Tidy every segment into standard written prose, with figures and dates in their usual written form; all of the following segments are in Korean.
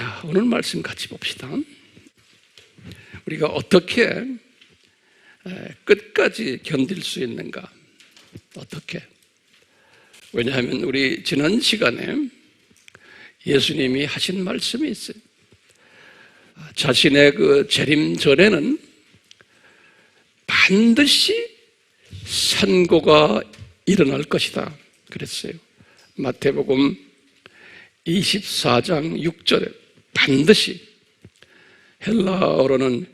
자, 오늘 말씀 같이 봅시다. 우리가 어떻게 끝까지 견딜 수 있는가? 어떻게? 왜냐하면 우리 지난 시간에 예수님이 하신 말씀이 있어요. 자신의 그 재림 전에는 반드시 산고가 일어날 것이다 그랬어요. 마태복음 24장 6절에 반드시, 헬라어로는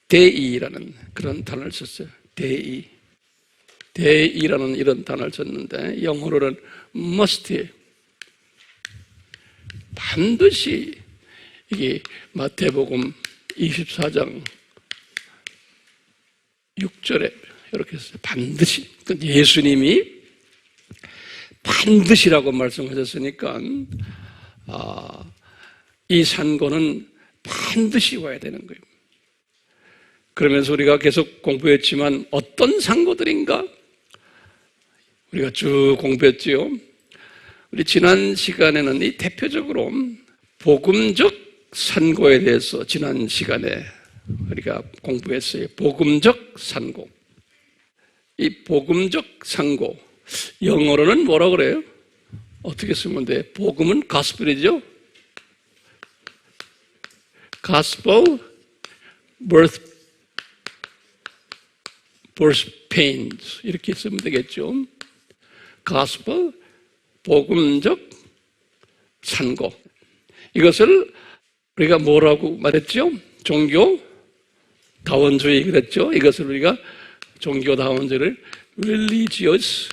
데이라는 그런 단어를 썼어요. 데이라는 이런 단어를 썼는데 영어로는 must, 반드시. 이게 마태복음 24장 6절에 이렇게 했어요. 반드시. 예수님이 반드시라고 말씀하셨으니까 이 산고는 반드시 와야 되는 거예요. 그러면서 우리가 계속 공부했지만 어떤 산고들인가? 우리가 쭉 공부했지요. 우리 지난 시간에는 이 대표적으로 복음적 산고에 대해서 지난 시간에 우리가 공부했어요. 복음적 산고. 이 복음적 산고, 영어로는 뭐라 그래요? 어떻게 쓰면 돼? 복음은 가스펠이죠? Gospel, birth pains 이렇게 쓰면 되겠죠. Gospel, 복음적 산고. 이것을 우리가 뭐라고 말했죠? 종교다원주의 그랬죠? 이것을 우리가 종교다원주의를 religious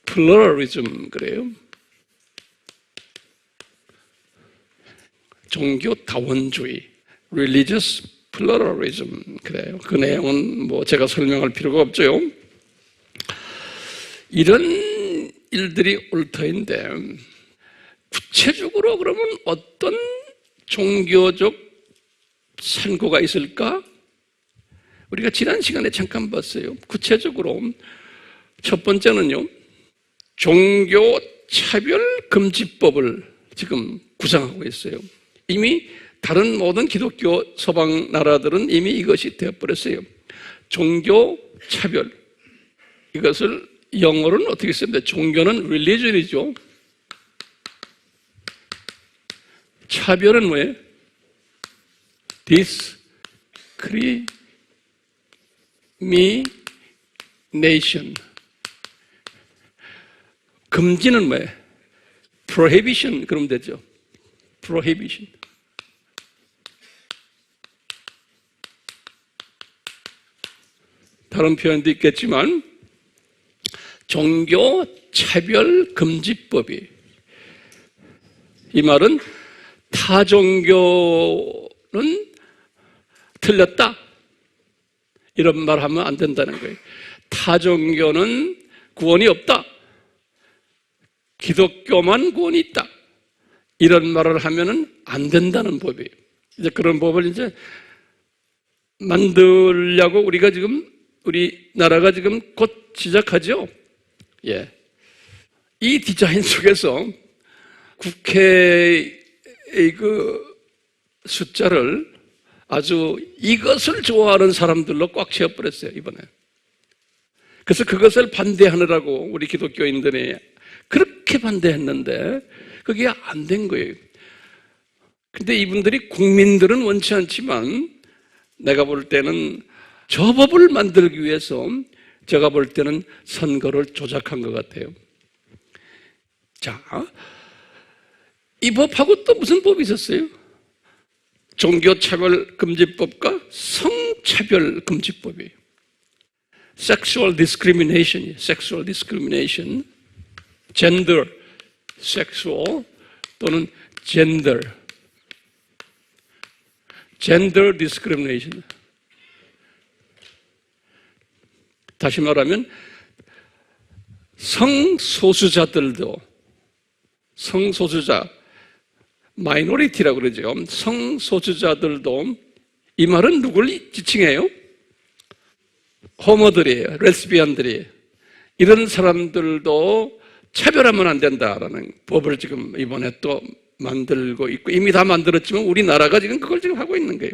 pluralism 그래요. 종교다원주의 religious pluralism 그래요. 그 내용은 뭐 제가 설명할 필요가 없죠. 이런 일들이 올 터인데 구체적으로 그러면 어떤 종교적 산고가 있을까? 우리가 지난 시간에 잠깐 봤어요. 구체적으로 첫 번째는요, 종교차별금지법을 지금 구상하고 있어요. 이미 다른 모든 기독교 서방 나라들은 이미 이것이 되어버렸어요. 종교차별. 이것을 영어로는 어떻게 씁니까? 종교는 religion이죠. 차별은 뭐예요? discrimination. 금지는 뭐예요? prohibition 그러면 되죠. prohibition. 다른 표현도 있겠지만 종교차별금지법이, 이 말은 타 종교는 틀렸다 이런 말 하면 안 된다는 거예요. 타 종교는 구원이 없다, 기독교만 구원이 있다 이런 말을 하면은 안 된다는 법이에요. 이제 그런 법을 이제 만들려고 우리나라가 지금 곧 시작하죠. 예. 이 디자인 속에서 국회의 그 숫자를 아주 이것을 좋아하는 사람들로 꽉 채워버렸어요, 이번에. 그래서 그것을 반대하느라고 우리 기독교인들이 그렇게 반대했는데 그게 안 된 거예요. 근데 이분들이, 국민들은 원치 않지만 내가 볼 때는 저 법을 만들기 위해서 제가 볼 때는 선거를 조작한 것 같아요. 자, 이 법하고 또 무슨 법이 있었어요? 종교차별금지법과 성차별금지법이에요. Sexual discrimination, gender, sexual 또는 gender discrimination. 다시 말하면 성소수자들도, 성소수자, 마이너리티라고 그러죠. 성소수자들도, 이 말은 누굴 지칭해요? 호모들이에요. 레스비언들이에요. 이런 사람들도 차별하면 안 된다라는 법을 지금 이번에 또 만들고 있고 이미 다 만들었지만 우리나라가 지금 그걸 지금 하고 있는 거예요.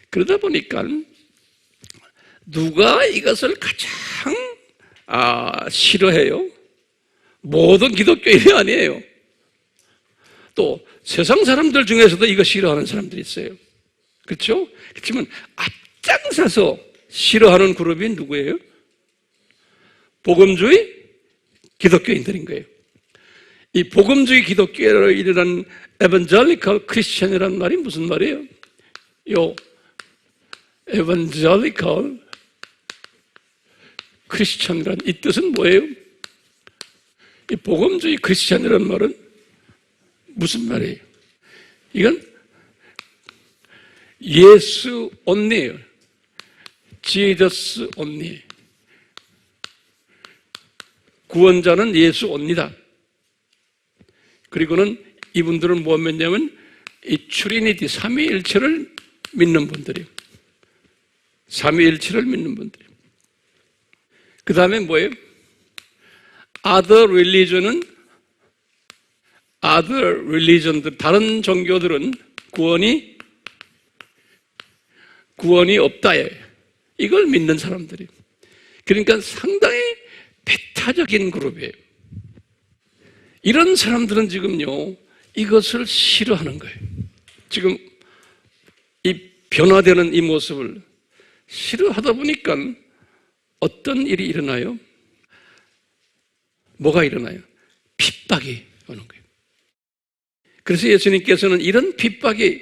그러다 보니까 누가 이것을 가장 싫어해요? 모든 기독교인이 아니에요. 또 세상 사람들 중에서도 이거 싫어하는 사람들이 있어요. 그렇죠? 그렇지만 앞장서서 싫어하는 그룹이 누구예요? 복음주의 기독교인들인 거예요. 이 복음주의 기독교로 일어난 에반젤리컬 크리스천이라는 말이 무슨 말이에요? 요 에반젤리컬 크리스천이라는 이 뜻은 뭐예요? 이 복음주의 크리스천이라는 말은 무슨 말이에요? 이건 예수 only예요. Jesus only. 구원자는 예수 only다. 그리고는 이분들은 뭐 믿냐면 이 트리니티 삼위일체를 믿는 분들이에요. 삼위일체를 믿는 분들이에요. 그 다음에 뭐예요? Other religion들, 다른 종교들은 구원이 없다. 이걸 믿는 사람들이에요. 그러니까 상당히 배타적인 그룹이에요. 이런 사람들은 지금요, 이것을 싫어하는 거예요. 지금 이 변화되는 이 모습을 싫어하다 보니까 어떤 일이 일어나요? 뭐가 일어나요? 핍박이 오는 거예요. 그래서 예수님께서는 이런 핍박이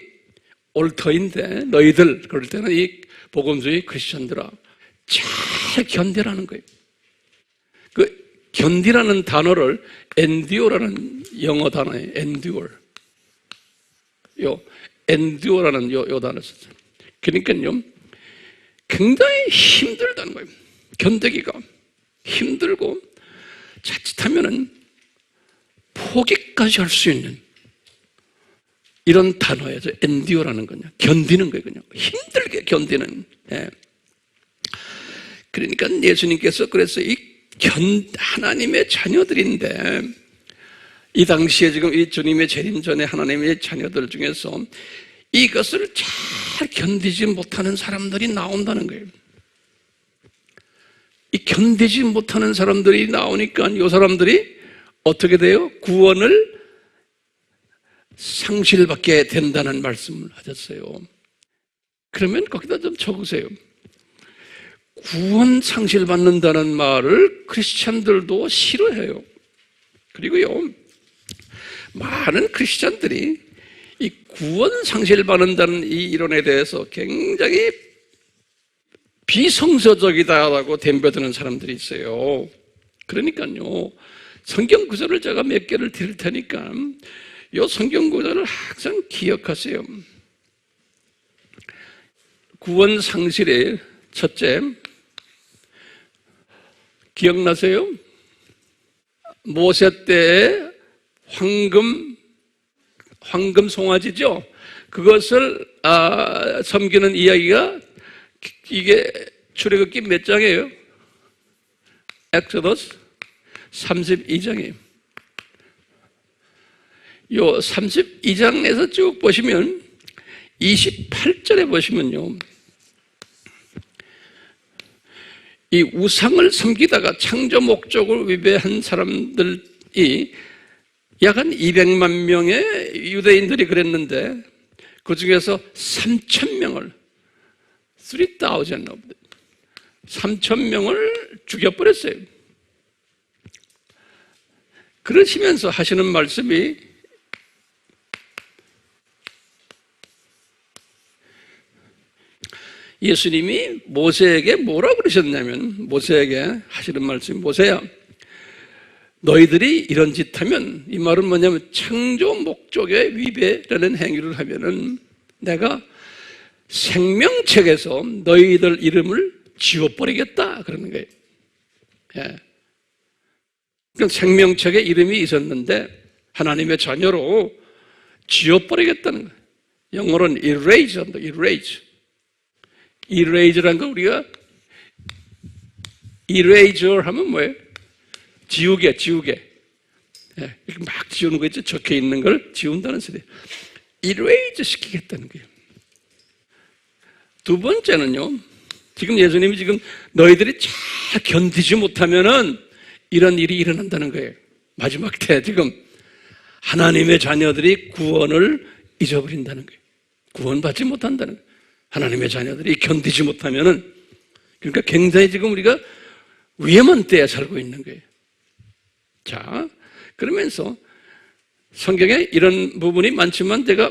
올 터인데 너희들 그럴 때는 이 복음주의 크리스천들아 잘 견디라는 거예요. 그 견디라는 단어를 endure라는 영어 단어예요. endure라는 요 단어 썼어요. 그러니까요, 굉장히 힘들다는 거예요. 견디기가 힘들고 자칫하면은 포기까지 할 수 있는 이런 단어예요. endure라는 거냐, 견디는 거예요. 그냥 힘들게 견디는. 예. 그러니까 예수님께서 그래서 하나님의 자녀들인데 이 당시에 지금 이 주님의 재림 전에 하나님의 자녀들 중에서 이것을 잘 견디지 못하는 사람들이 나온다는 거예요. 이 견디지 못하는 사람들이 나오니까 이 사람들이 어떻게 돼요? 구원을 상실받게 된다는 말씀을 하셨어요. 그러면 거기다 좀 적으세요. 구원 상실받는다는 말을 크리스찬들도 싫어해요. 그리고요, 많은 크리스찬들이 이 구원 상실받는다는 이 이론에 대해서 굉장히 비성서적이다라고 덤벼드는 사람들이 있어요. 그러니까요, 성경 구절을 제가 몇 개를 드릴 테니까 이 성경 구절을 항상 기억하세요. 구원 상실의 첫째, 기억나세요? 모세 때의 황금 송아지죠? 그것을 섬기는 이야기가 이게 출애굽기 몇 장이에요? 엑소더스 32장이에요. 요 32장에서 쭉 보시면 28절에 보시면요, 이 우상을 섬기다가 창조 목적을 위배한 사람들이 약 한 200만 명의 유대인들이 그랬는데 그 중에서 3,000명을 3,000명을 죽여버렸어요. 그러시면서 하시는 말씀이 예수님이 모세에게 뭐라고 그러셨냐면, 모세에게 하시는 말씀이, 모세야, 너희들이 이런 짓 하면, 이 말은 뭐냐면 창조 목적의 위배라는 행위를 하면은 내가 생명책에서 너희들 이름을 지워버리겠다 그러는 거예요. 예. 그러니까 생명책에 이름이 있었는데 하나님의 자녀로 지워버리겠다는 거예요. 영어로는 erase 한다. erase라는 거 우리가 eraser 하면 뭐예요? 지우개. 이렇게 막 지우는 거 있죠. 적혀 있는 걸 지운다는 소리예요. 이레이즈 시키겠다는 거예요. 두 번째는요, 지금 예수님이 지금 너희들이 잘 견디지 못하면은 이런 일이 일어난다는 거예요. 마지막 때 지금 하나님의 자녀들이 구원을 잊어버린다는 거예요. 구원받지 못한다는 거예요. 하나님의 자녀들이 견디지 못하면은, 그러니까 굉장히 지금 우리가 위험한 때에 살고 있는 거예요. 자, 그러면서 성경에 이런 부분이 많지만 제가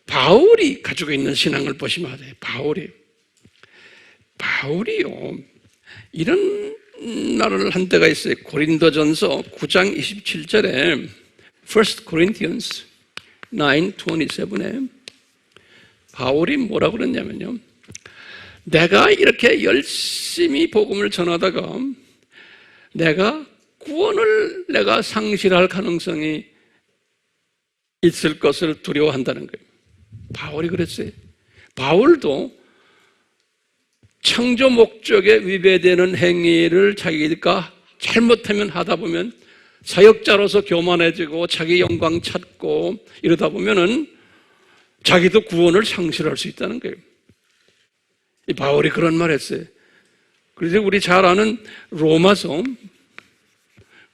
바울이 가지고 있는 신앙을 보시면 알아요. 바울이요, 이런 말을 한 때가 있어요. 고린도전서 9장 27절에 1 Corinthians 9:27에 바울이 뭐라고 그랬냐면요, 내가 이렇게 열심히 복음을 전하다가 내가 구원을 내가 상실할 가능성이 있을 것을 두려워한다는 거예요. 바울이 그랬어요. 바울도 창조 목적에 위배되는 행위를 자기가 잘못하면 하다 보면 사역자로서 교만해지고 자기 영광 찾고 이러다 보면은 자기도 구원을 상실할 수 있다는 거예요. 이 바울이 그런 말 했어요. 그래서 우리 잘 아는 로마서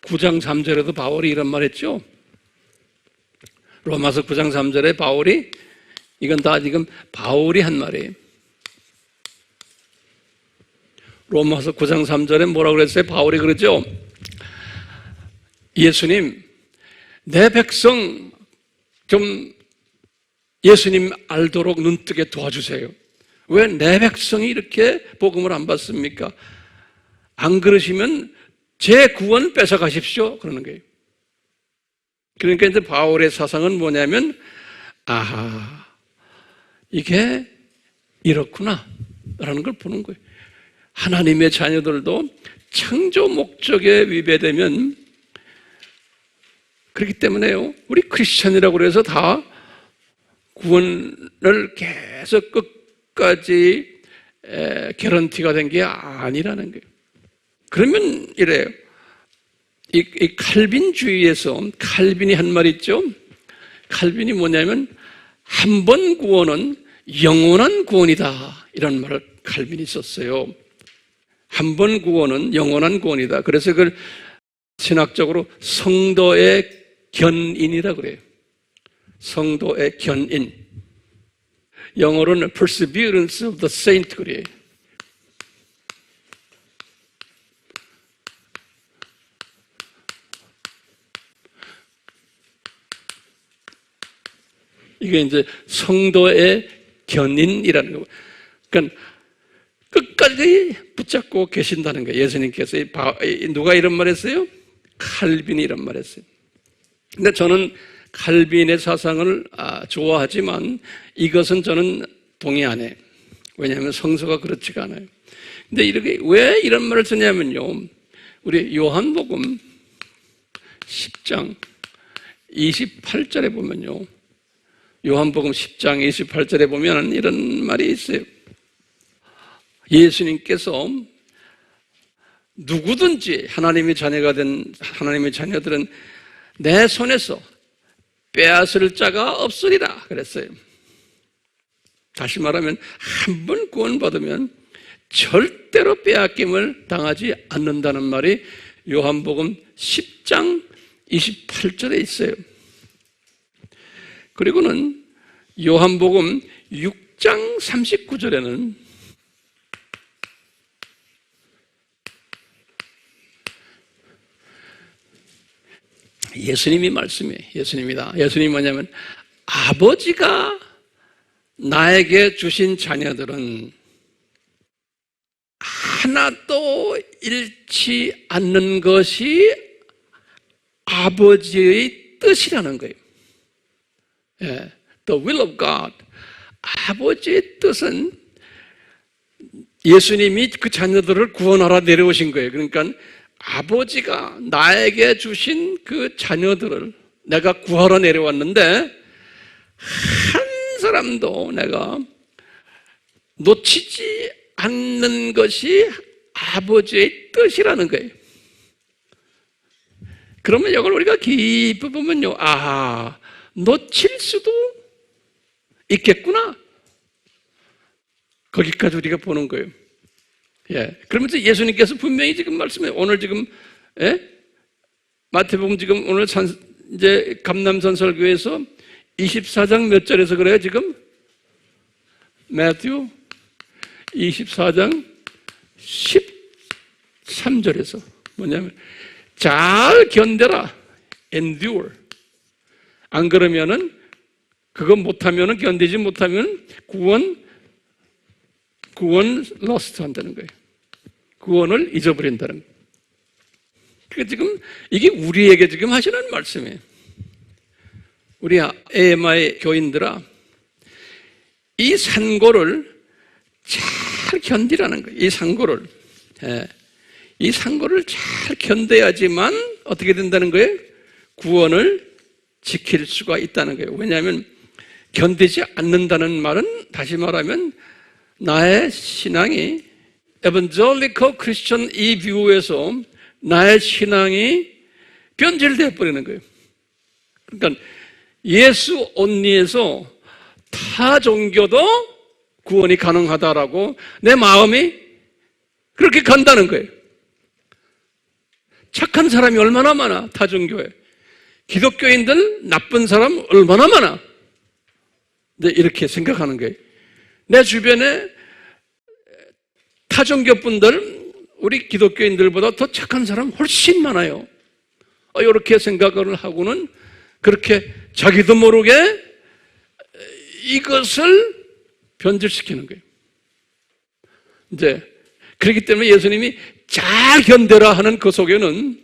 9장 3절에도 바울이 이런 말 했죠. 로마서 9장 3절에 바울이, 이건 다 지금 바울이 한 말이에요. 로마서 9장 3절에 뭐라고 그랬어요? 바울이 그러죠. 예수님, 내 백성 좀 예수님 알도록 눈뜨게 도와주세요. 왜 내 백성이 이렇게 복음을 안 받습니까? 안 그러시면 제 구원 뺏어가십시오. 그러는 거예요. 그러니까 이제 바울의 사상은 뭐냐면, 아하, 이게 이렇구나 라는 걸 보는 거예요. 하나님의 자녀들도 창조 목적에 위배되면, 그렇기 때문에요, 우리 크리스천이라고 해서 다 구원을 계속 끝까지 개런티가 된 게 아니라는 거예요. 그러면 이래요. 이 칼빈주의에서 칼빈이 한 말 있죠. 칼빈이 뭐냐면 한 번 구원은 영원한 구원이다, 이런 말을 칼빈이 썼어요. 한 번 구원은 영원한 구원이다. 그래서 그걸 신학적으로 성도의 견인이라 그래요. 성도의 견인. 영어로는 perseverance of the saint 그래요. 이게 이제 성도의 견인이라는 거. 그러니까 끝까지 붙잡고 계신다는 거예요. 예수님께서. 누가 이런 말 했어요? 칼빈이 이런 말 했어요. 근데 저는 칼빈의 사상을 좋아하지만 이것은 저는 동의 안 해요. 왜냐하면 성서가 그렇지가 않아요. 근데 이렇게 왜 이런 말을 쓰냐면요, 우리 요한복음 10장 28절에 보면요, 요한복음 10장 28절에 보면 이런 말이 있어요. 예수님께서 누구든지 하나님의 자녀가 된 하나님의 자녀들은 내 손에서 빼앗을 자가 없으리라 그랬어요. 다시 말하면 한 번 구원받으면 절대로 빼앗김을 당하지 않는다는 말이 요한복음 10장 28절에 있어요. 그리고는 요한복음 6장 39절에는 예수님이 말씀이에요. 예수님이다. 예수님이 뭐냐면 아버지가 나에게 주신 자녀들은 하나도 잃지 않는 것이 아버지의 뜻이라는 거예요. 예, The will of God. 아버지의 뜻은 예수님이 그 자녀들을 구원하러 내려오신 거예요. 그러니까 아버지가 나에게 주신 그 자녀들을 내가 구하러 내려왔는데 한 사람도 내가 놓치지 않는 것이 아버지의 뜻이라는 거예요. 그러면 이걸 우리가 깊이 보면요, 아하, 놓칠 수도 있겠구나. 거기까지 우리가 보는 거예요. 예. 그러면서 예수님께서 분명히 지금 말씀해, 오늘 지금, 예? 마태복음 지금 오늘 이제 감남산설교에서 24장 몇 절에서 그래요, 지금? 마태오 24장 13절에서 뭐냐면, 잘 견뎌라. endure. 안 그러면은, 그거 못하면은, 견디지 못하면 구원 lost 한다는 거예요. 구원을 잊어버린다는 거예요. 그러니까 지금 이게 우리에게 지금 하시는 말씀이에요. 우리 AMI 교인들아, 이 산고를 잘 견디라는 거예요. 이 산고를. 예. 이 산고를 잘 견뎌야지만 어떻게 된다는 거예요? 구원을 지킬 수가 있다는 거예요. 왜냐하면 견디지 않는다는 말은 다시 말하면 나의 신앙이 에반젤리컬 크리스천 이 뷰에서 나의 신앙이 변질되어 버리는 거예요. 그러니까 예수 온리에서 타 종교도 구원이 가능하다라고 내 마음이 그렇게 간다는 거예요. 착한 사람이 얼마나 많아, 타 종교에. 기독교인들 나쁜 사람 얼마나 많아. 네, 이렇게 생각하는 거예요. 내 주변에 타 종교 분들, 우리 기독교인들보다 더 착한 사람 훨씬 많아요. 이렇게 생각을 하고는 그렇게 자기도 모르게 이것을 변질시키는 거예요. 이제 그렇기 때문에 예수님이 잘 견뎌라 하는 그 속에는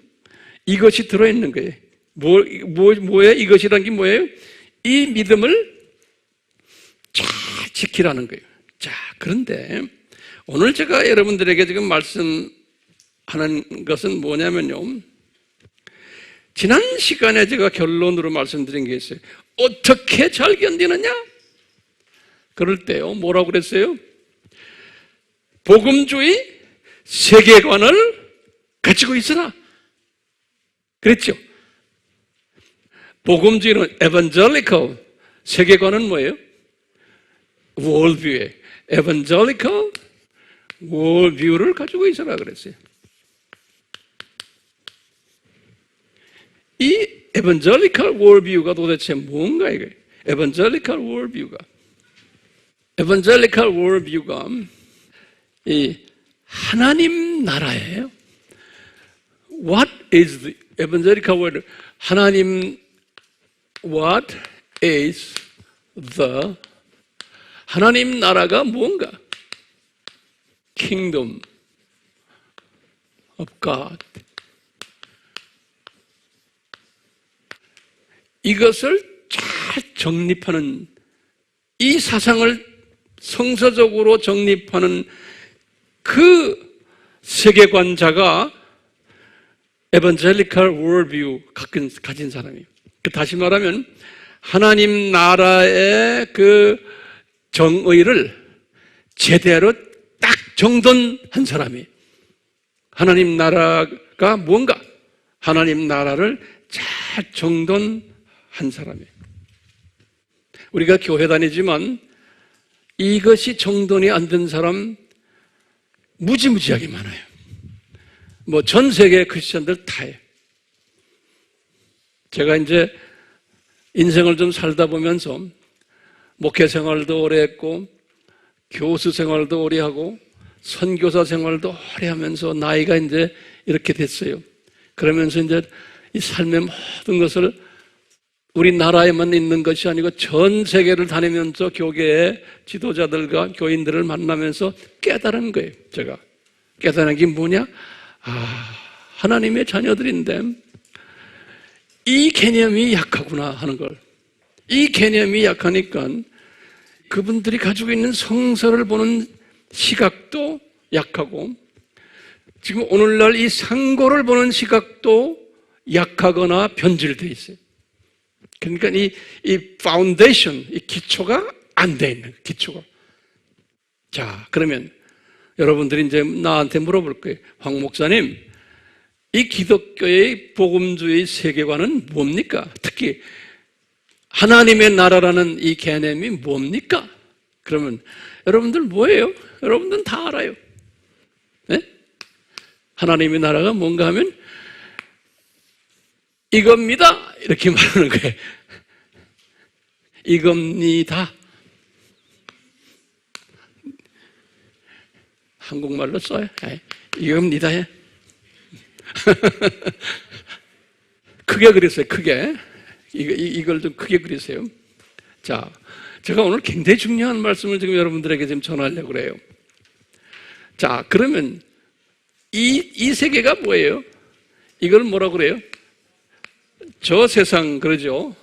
이것이 들어있는 거예요. 뭐예요? 이것이란 게 뭐예요? 이 믿음을 잘 지키라는 거예요. 자, 그런데 오늘 제가 여러분들에게 지금 말씀하는 것은 뭐냐면요, 지난 시간에 제가 결론으로 말씀드린 게 있어요. 어떻게 잘 견디느냐? 그럴 때요, 뭐라고 그랬어요? 복음주의 세계관을 가지고 있으라 그랬죠. 복음주의는 에반젤리컬, 세계관은 뭐예요? 월드뷰에 에반젤리컬 월드뷰를 가지고 있으라 그랬어요. 이 에반젤리컬 월드뷰가 도대체 뭔가 이거예요. 에반젤리컬 월드뷰가 이 하나님 나라예요. What is the evangelical world? What is the 하나님 나라가 뭔가? Kingdom of God. 이것을 잘 정립하는, 이 사상을 성서적으로 정립하는 그 세계관자가 에반젤리컬 월드뷰 가진 사람이에요. 다시 말하면 하나님 나라의 그 정의를 제대로 딱 정돈한 사람이에요. 하나님 나라가 뭔가? 하나님 나라를 잘 정돈한 사람이에요. 우리가 교회 다니지만 이것이 정돈이 안 된 사람 무지무지하게 많아요. 뭐 전 세계 크리스천들 다예요. 제가 이제 인생을 좀 살다 보면서 목회 생활도 오래 했고 교수 생활도 오래 하고 선교사 생활도 오래 하면서 나이가 이제 이렇게 됐어요. 그러면서 이제 이 삶의 모든 것을 우리나라에만 있는 것이 아니고 전 세계를 다니면서 교계의 지도자들과 교인들을 만나면서 깨달은 거예요. 제가 깨달은 게 뭐냐? 하나님의 자녀들인데 이 개념이 약하구나 하는 걸. 이 개념이 약하니까 그분들이 가지고 있는 성서를 보는 시각도 약하고, 지금 오늘날 이 상고를 보는 시각도 약하거나 변질되어 있어요. 그러니까 이 파운데이션, 이 기초가 안 돼 있는 거예요. 기초가. 자, 그러면 여러분들이 이제 나한테 물어볼 거예요. 황 목사님, 이 기독교의 복음주의 세계관은 뭡니까? 특히 하나님의 나라라는 이 개념이 뭡니까? 그러면 여러분들 뭐예요? 여러분들은 다 알아요. 네? 하나님의 나라가 뭔가 하면 이겁니다. 이렇게 말하는 거예요. 이겁니다. 한국말로 써요. 이겁니다. 크게 그렸어요. 크게. 이걸 좀 크게 그리세요. 자, 제가 오늘 굉장히 중요한 말씀을 지금 여러분들에게 지금 전하려고 그래요. 자, 그러면 이 세계가 뭐예요? 이걸 뭐라고 그래요? 저 세상 그러죠.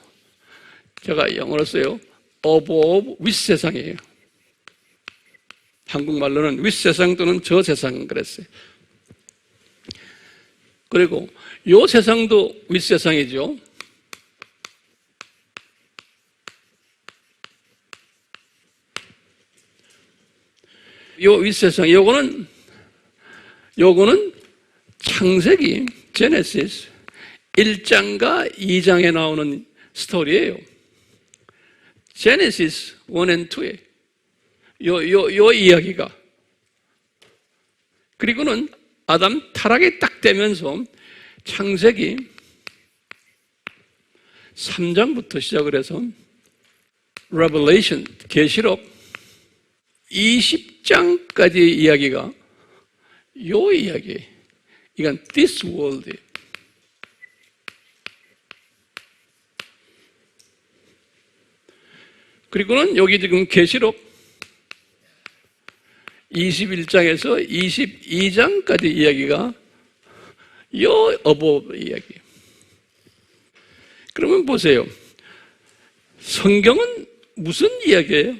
제가 영어로 써요. above 윗세상이에요. 한국말로는 윗세상 또는 저 세상 그랬어요. 그리고 요 세상도 윗세상이죠. 요 윗세상, 요거는 창세기, 제네시스 1장과 2장에 나오는 스토리예요. 제네시스 1 and 2에 요 이야기가. 그리고는 아담 타락이 딱 되면서 창세기 3장부터 시작을 해서 Revelation, 계시록 20장까지 이야기가 요 이야기. 이건 this world. 그리고는 여기 지금 계시록 21장에서 22장까지 이야기가 요 어버 이야기. 그러면 보세요. 성경은 무슨 이야기예요?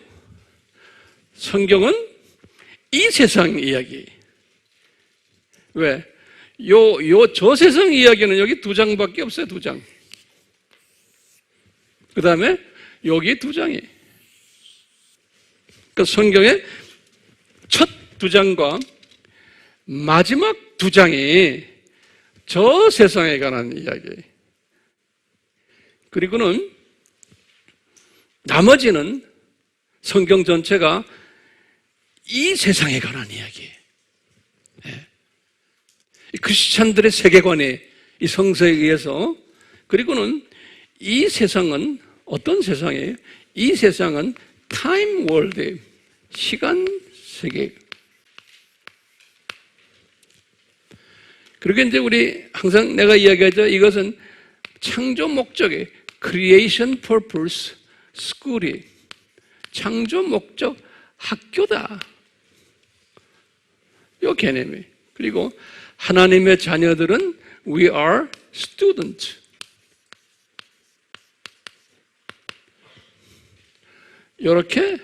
성경은 이 세상 이야기. 왜? 저 세상 이야기는 여기 2장밖에 없어요. 2장. 그 다음에 여기 2장이. 그 성경의 첫 2장과 마지막 2장이 저 세상에 관한 이야기. 그리고는 나머지는 성경 전체가 이 세상에 관한 이야기. 네. 크리스찬들의 세계관이 이 성서에 의해서. 그리고는 이 세상은 어떤 세상이에요? 이 세상은 타임 월드, 시간 세계. 그리고 이제 우리 항상 내가 이야기하죠. 이것은 창조 목적의 creation purpose school이 창조 목적 학교다. 이 개념이. 그리고 하나님의 자녀들은 we are students. 이렇게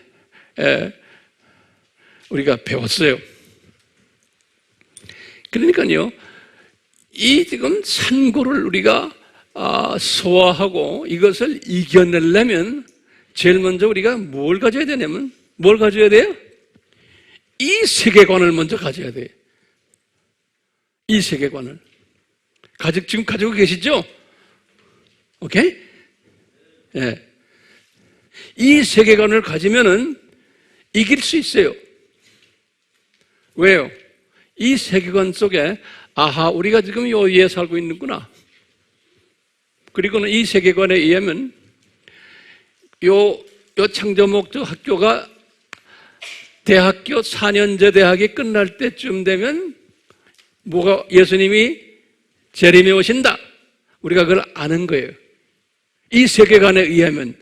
우리가 배웠어요. 그러니까요, 이 지금 산고를 우리가 소화하고 이것을 이겨내려면 제일 먼저 우리가 뭘 가져야 되냐면 뭘 가져야 돼요? 이 세계관을 먼저 가져야 돼요. 이 세계관을. 지금 가지고 계시죠? 오케이? 예. 이 세계관을 가지면은 이길 수 있어요. 왜요? 이 세계관 속에 아하, 우리가 지금 요 위에 살고 있는구나. 그리고는 이 세계관에 의하면 요 창조 목적 학교가 대학교 4년제 대학이 끝날 때쯤 되면 뭐가 예수님이 재림에 오신다. 우리가 그걸 아는 거예요. 이 세계관에 의하면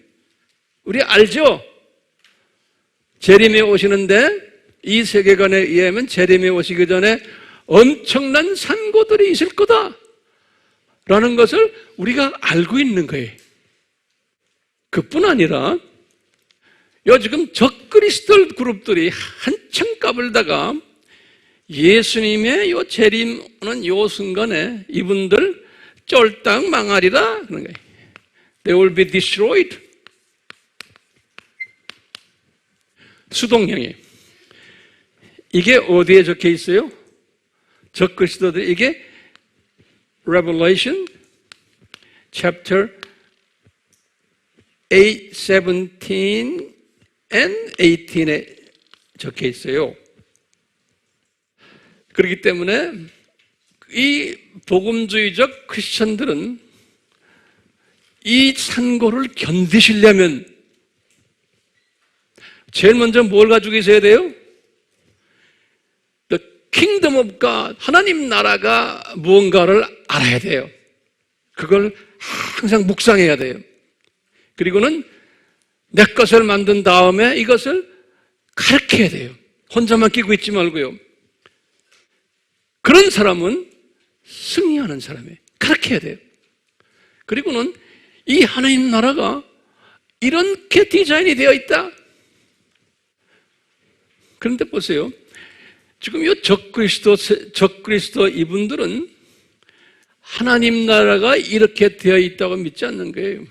우리 알죠? 재림에 오시는데 이 세계관에 의하면 재림에 오시기 전에 엄청난 산고들이 있을 거다 라는 것을 우리가 알고 있는 거예요. 그뿐 아니라 요 지금 적그리스도 그룹들이 한참 까불다가 예수님의 요 재림 오는 요 순간에 이분들 쫄딱 망하리라 그런 거예요. They will be destroyed. 수동형이. 이게 어디에 적혀 있어요? 적그리스도들 이게 Revelation chapter 8, 17 and 18에 적혀 있어요. 그렇기 때문에 이 복음주의적 크리스천들은 이 산고를 견디시려면 제일 먼저 뭘 가지고 있어야 돼요? The kingdom of God, 하나님 나라가 무언가를 알아야 돼요. 그걸 항상 묵상해야 돼요. 그리고는 내 것을 만든 다음에 이것을 가르쳐야 돼요. 혼자만 끼고 있지 말고요. 그런 사람은 승리하는 사람이에요. 가르쳐야 돼요. 그리고는 이 하나님 나라가 이렇게 디자인이 되어 있다. 그런데 보세요. 지금 이 적그리스도 이분들은 하나님 나라가 이렇게 되어 있다고 믿지 않는 거예요.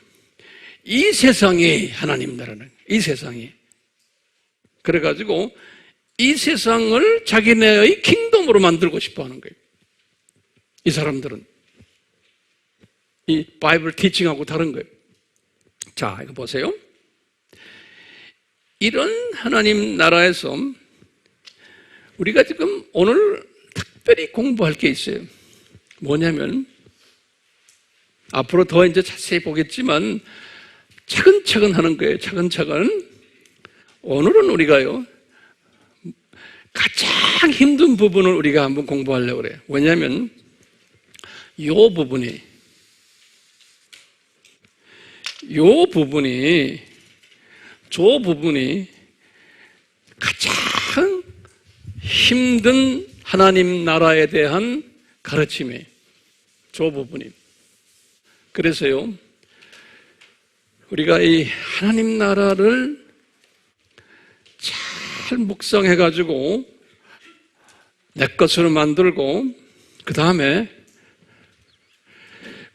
이 세상이 하나님 나라는, 이 세상이. 그래가지고 이 세상을 자기네의 킹덤으로 만들고 싶어 하는 거예요. 이 사람들은. 이 바이블 티칭하고 다른 거예요. 자, 이거 보세요. 이런 하나님 나라에서 우리가 지금 오늘 특별히 공부할 게 있어요. 뭐냐면, 앞으로 더 이제 자세히 보겠지만, 차근차근 하는 거예요. 차근차근. 오늘은 우리가요, 가장 힘든 부분을 우리가 한번 공부하려고 그래요. 왜냐하면, 요 부분이 저 부분이 가장 힘든 하나님 나라에 대한 가르침이에요. 저 부분이. 그래서요, 우리가 이 하나님 나라를 잘 묵상해가지고 내 것으로 만들고, 그 다음에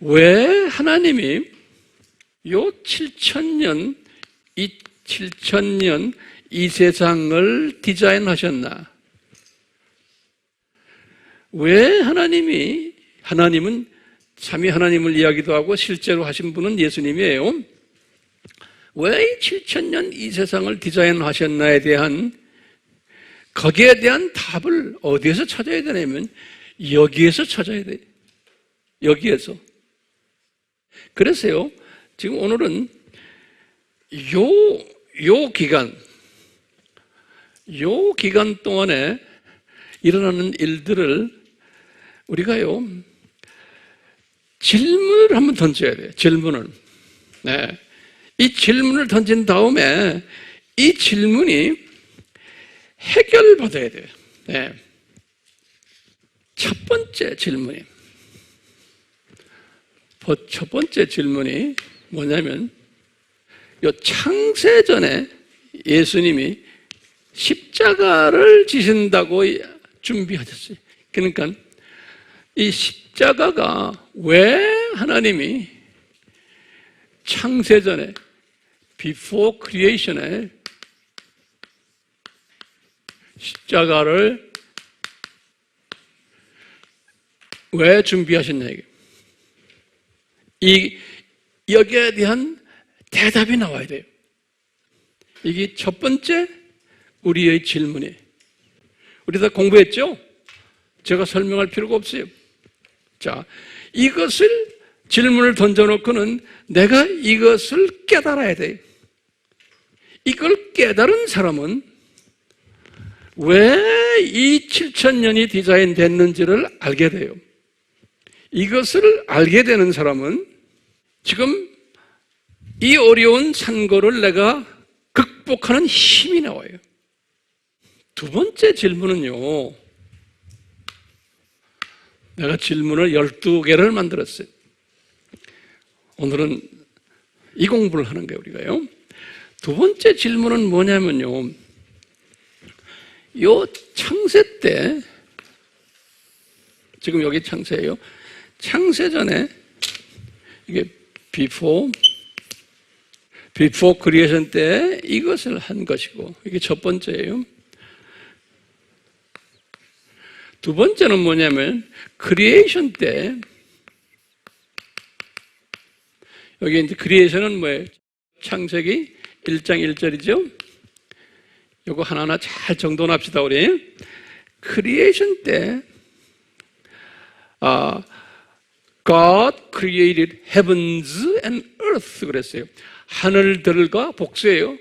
왜 하나님이 요 7,000년 이 세상을 디자인하셨나? 왜 하나님은 삼위 하나님을 이야기도 하고 실제로 하신 분은 예수님이에요. 왜 7,000년 이 세상을 디자인하셨나에 대한, 거기에 대한 답을 어디에서 찾아야 되냐면 여기에서 찾아야 돼요. 여기에서. 그래서요, 지금 오늘은 요 기간 동안에 일어나는 일들을 우리가요, 질문을 한번 던져야 돼요. 질문을. 네. 이 질문을 던진 다음에 이 질문이 해결받아야 돼요. 네. 첫 번째 질문이 뭐냐면, 요 창세전에 예수님이 십자가를 지신다고 준비하셨어요. 그러니까 이 십자가가 왜 하나님이 창세전에 before creation에 십자가를 왜 준비하셨냐 이게. 여기에 대한 대답이 나와야 돼요. 이게 첫 번째 우리의 질문이에요. 우리 다 공부했죠? 제가 설명할 필요가 없어요. 자, 이것을 질문을 던져놓고는 내가 이것을 깨달아야 돼요. 이걸 깨달은 사람은 왜 이 7,000년이 디자인됐는지를 알게 돼요. 이것을 알게 되는 사람은 지금 이 어려운 산고를 내가 극복하는 힘이 나와요. 두 번째 질문은요, 내가 질문을 12개를 만들었어요. 오늘은 이 공부를 하는 거예요, 우리가요. 두 번째 질문은 뭐냐면요, 요 창세 때, 지금 여기 창세예요. 창세 전에 이게 before creation 때 이것을 한 것이고, 이게 첫 번째예요. 두 번째는 뭐냐면 creation 때 여기 이제 크리에이션은 뭐예요? 창세기 1장 1절이죠. 요거 하나하나 잘 정돈합시다, 우리. 크리에이션 때, God created heavens and earth 그랬어요. 하늘들과 복수예요.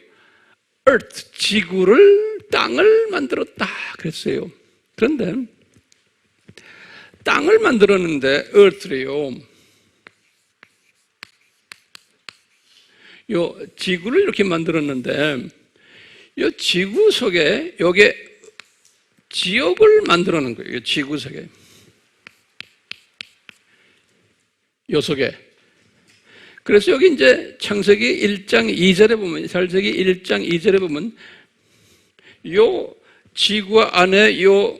earth, 지구를, 땅을 만들었다 그랬어요. 그런데 땅을 만들었는데 earth래요. 요 지구를 이렇게 만들었는데 요 지구 속에 요게 지옥을 만들어 놓은 거예요. 지구 속에. 요 속에. 그래서 여기 이제 창세기 1장 2절에 보면, 창세기 1장 2절에 보면, 요 지구 안에 요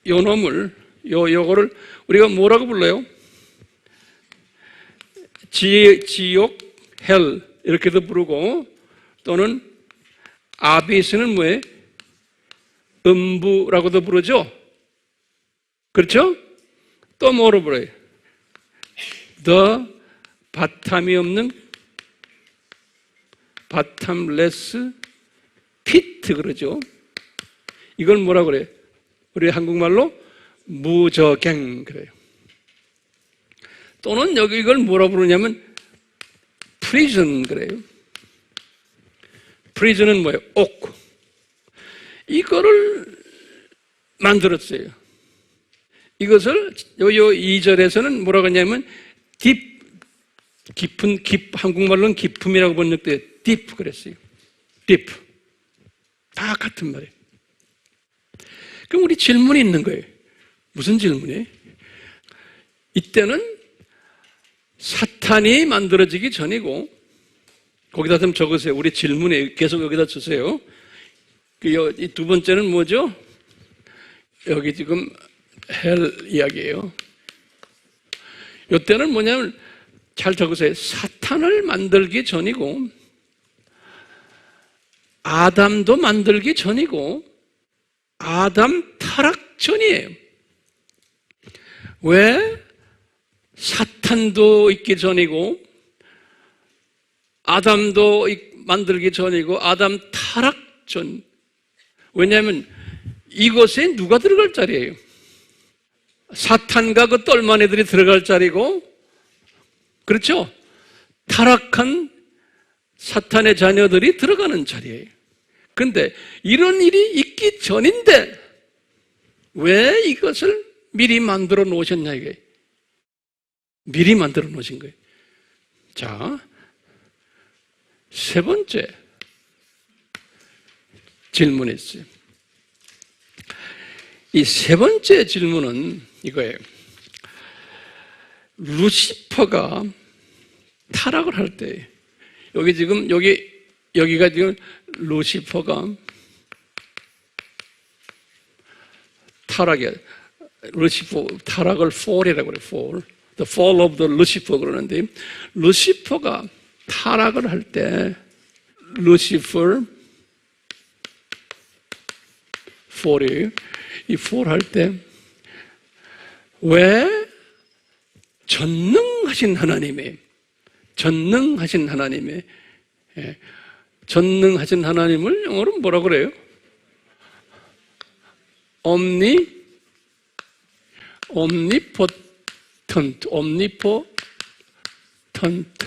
놈을, 요거를 우리가 뭐라고 불러요? 지옥, 헬, 이렇게도 부르고, 또는 아비스는 뭐예요? 음부라고도 부르죠? 그렇죠? 또 뭐로 불러요? 바텀이 없는 바텀레스 피트 그러죠. 이걸 뭐라 그래요? 우리 한국말로 무저갱 그래요. 또는 여기 이걸 뭐라 부르냐면 프리즌 그래요. 프리즌은 뭐예요? 옥. 이거를 만들었어요. 이것을 요 2절에서는 뭐라고 하냐면 깊은 한국말로는 깊음이라고 번역돼요. 딥 그랬어요. 딥. 다 같은 말이에요. 그럼 우리 질문이 있는 거예요. 무슨 질문이에요? 이때는 사탄이 만들어지기 전이고, 거기다 좀 적으세요. 우리 질문에 계속 여기다 주세요. 이 두 번째는 뭐죠? 여기 지금 헬 이야기예요. 이때는 뭐냐면 잘 적으세요. 사탄을 만들기 전이고 아담도 만들기 전이고 아담 타락 전이에요. 왜? 사탄도 있기 전이고 아담도 만들기 전이고 아담 타락 전. 왜냐하면 이곳에 누가 들어갈 자리예요? 사탄과 그 똘만 애들이 들어갈 자리고, 그렇죠? 타락한 사탄의 자녀들이 들어가는 자리예요. 그런데 이런 일이 있기 전인데 왜 이것을 미리 만들어 놓으셨냐 이게. 미리 만들어 놓으신 거예요. 자, 세 번째 질문했어요. 이 세 번째 질문은 이거예요. 루시퍼가 타락을 할 때, 여기 지금, 여기가 지금 루시퍼가 타락이야. 루시퍼, 타락을 fall이라고 그래요, fall. The fall of the Lucifer 그러는데, 루시퍼가 타락을 할 때, 루시퍼, fall이, 이 fall 할 때, 왜 전능하신 하나님의 전능하신 하나님을 영어로 뭐라고 그래요? omnipotent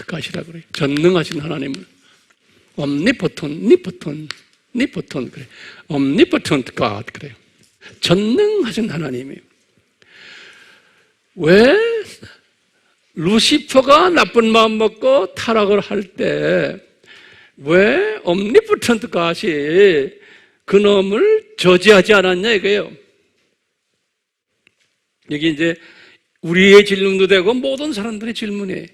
가시라고 그래요. 전능하신 하나님을 omnipotent 그래. omnipotent God 그래요. 전능하신 하나님이에요. 왜 루시퍼가 나쁜 마음 먹고 타락을 할 때 왜 omnipotent God이 그놈을 저지하지 않았냐 이거예요. 여기 이제 우리의 질문도 되고 모든 사람들의 질문이에요.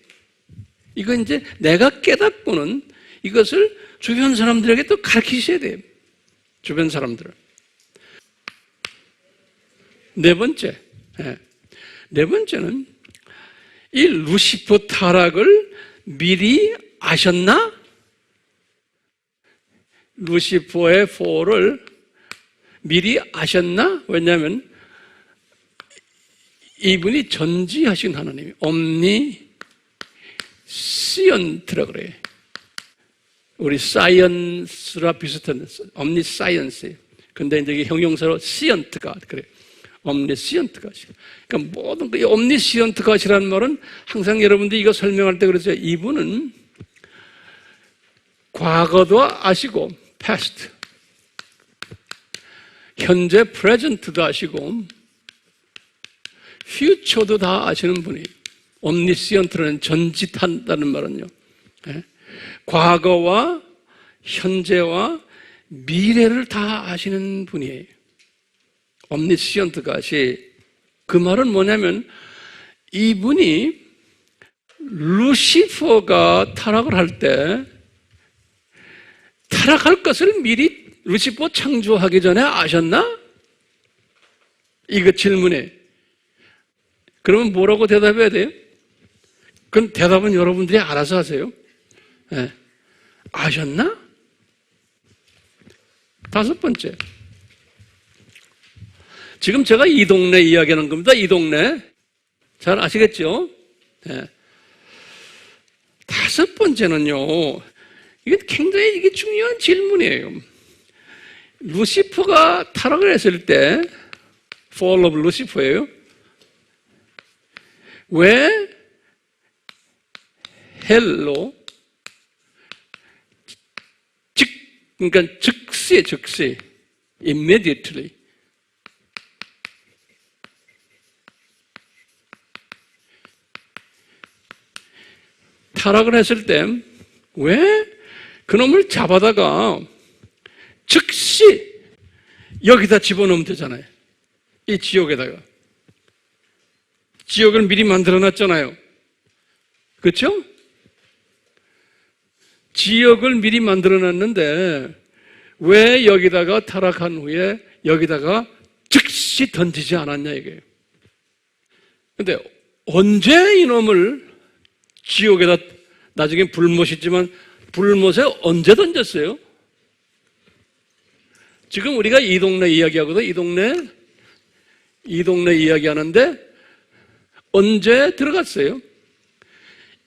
이거 이제 내가 깨닫고는 이것을 주변 사람들에게 또 가르치셔야 돼요. 주변 사람들을. 네 번째는 이 루시퍼 타락을 미리 아셨나? 루시퍼의 fall을 미리 아셨나? 왜냐하면 이분이 전지하신 하나님이 옴니시언트라 그래요. 우리 사이언스라 비슷한 옴니사이언스예요. 근데 이제 이게 형용사로 시언트가 그래. 옴니시언트 가시. 그러니까 모든 그 옴니시언트 가시라는 말은 항상 여러분들이 이거 설명할 때 그러죠. 이분은 과거도 아시고 past, 현재 프레젠트도 아시고 future도 다 아시는 분이. 옴니시언트라는 전짓한다는 말은요. 과거와 현재와 미래를 다 아시는 분이에요. 옴니시언트 가시. 그 말은 뭐냐면 이분이 루시퍼가 타락을 할 때 타락할 것을 미리 루시퍼 창조하기 전에 아셨나? 이거 질문에. 그러면 뭐라고 대답해야 돼요? 그건 대답은 여러분들이 알아서 하세요. 네. 아셨나? 다섯 번째. 지금 제가 이 동네 이야기하는 겁니다. 이 동네. 잘 아시겠죠? 네. 다섯 번째는요. 이게 굉장히 이게 중요한 질문이에요. 루시퍼가 타락을 했을 때 fall of 루시퍼예요. 왜 헬로 그러니까 즉시 immediately 타락을 했을 때 왜 그놈을 잡아다가 즉시 여기다 집어넣으면 되잖아요. 이 지옥에다가. 지옥을 미리 만들어놨잖아요. 그렇죠? 지옥을 미리 만들어놨는데 왜 여기다가 타락한 후에 여기다가 즉시 던지지 않았냐 이거예요. 근데 언제 이놈을 지옥에다 나중에 불못이지만 불못에 언제 던졌어요? 지금 우리가 이 동네 이야기하거든. 이 동네 이야기하는데 언제 들어갔어요?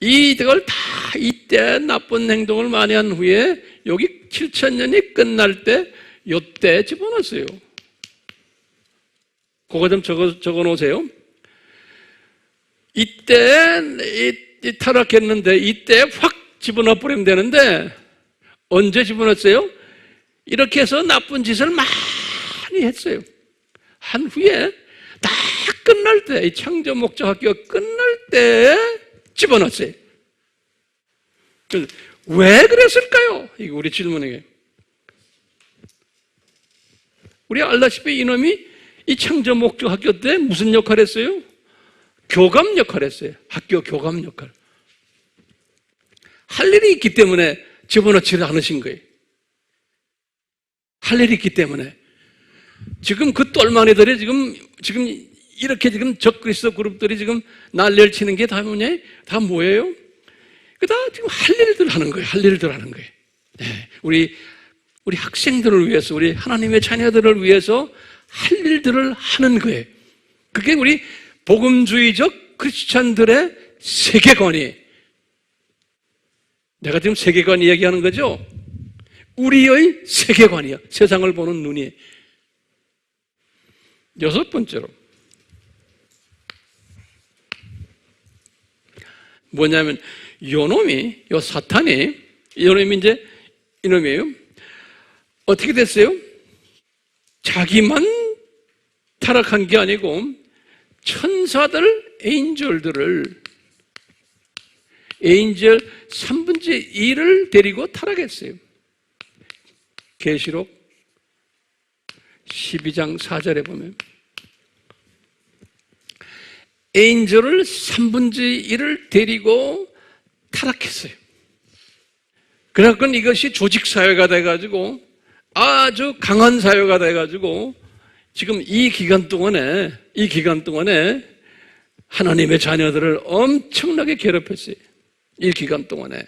이걸 다 이때 나쁜 행동을 많이 한 후에 여기 7,000년이 끝날 때 요때 집어넣었어요. 그거 좀 적어 놓으세요. 이때 타락했는데 이때 확 집어넣어 버리면 되는데 언제 집어넣었어요? 이렇게 해서 나쁜 짓을 많이 했어요. 한 후에 다 끝날 때, 이 창조 목적 학교가 끝날 때 집어넣었어요. 왜 그랬을까요? 이게 우리 질문이에요. 우리 알다시피 이놈이 이 창조 목적 학교 때 무슨 역할을 했어요? 교감 역할을 했어요. 학교 교감 역할. 할 일이 있기 때문에 집어넣지를 않으신 거예요. 할 일이 있기 때문에. 지금 그 똘마니들이 지금 이렇게 지금 적그리스도 그룹들이 지금 난리를 치는 게 다 뭐냐? 다 뭐예요? 다 지금 할 일들 하는 거예요. 할 일들 하는 거예요. 네. 우리 학생들을 위해서, 우리 하나님의 자녀들을 위해서 할 일들을 하는 거예요. 그게 우리 복음주의적 크리스찬들의 세계관이에요. 내가 지금 세계관 이야기하는 거죠? 우리의 세계관이야. 세상을 보는 눈이. 여섯 번째로. 뭐냐면, 요 사탄이, 이놈이에요. 어떻게 됐어요? 자기만 타락한 게 아니고, 천사들, 에인절 3분의 1을 데리고 타락했어요. 계시록 12장 4절에 보면 에인절을 3분의 1을 데리고 타락했어요. 그래서 이것이 조직사회가 돼가지고 아주 강한 사회가 돼가지고 지금 이 기간 동안에 하나님의 자녀들을 엄청나게 괴롭혔어요. 이 기간 동안에.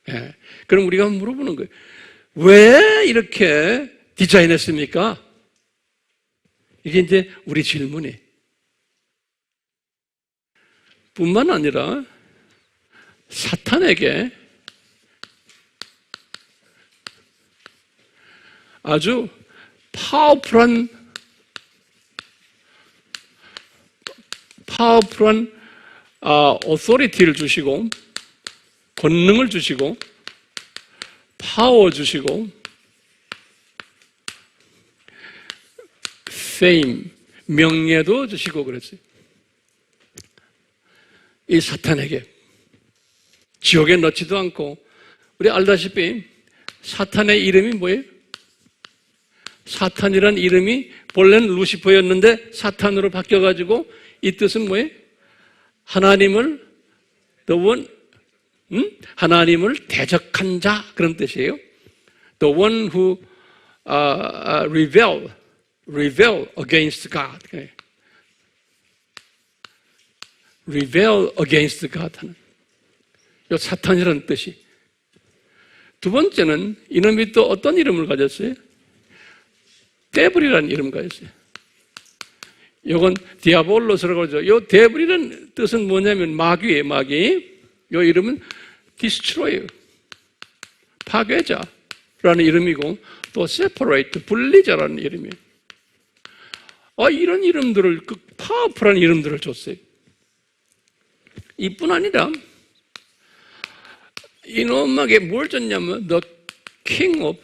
예. 그럼 우리가 물어보는 거예요. 왜 이렇게 디자인했습니까? 이게 이제 우리 질문이. 뿐만 아니라 사탄에게 아주 파워풀한 오토리티를 주시고, 권능을 주시고, 파워 주시고, fame, 명예도 주시고 그랬어요. 이 사탄에게 지옥에 넣지도 않고, 우리 알다시피 사탄의 이름이 뭐예요? 사탄이란 이름이 본래는 루시퍼였는데 사탄으로 바뀌어가지고 이 뜻은 뭐예요? 하나님을 하나님을 대적한 자, 그런 뜻이에요. The one who rebel against God. rebel against God 하는 이 사탄이라는 뜻이. 두 번째는 이놈이 또 어떤 이름을 가졌어요? 데블이라는 이름 가졌어요. 이건 디아볼로스라고 하죠. 이 데블이라는 뜻은 뭐냐면 마귀예요, 마귀. 이 이름은 디스트로이, 파괴자라는 이름이고, 또 세퍼레이트, 분리자라는 이름이에요. 이런 이름들을, 그 파워풀한 이름들을 줬어요. 이뿐 아니라 이놈에게 뭘 줬냐면 The King of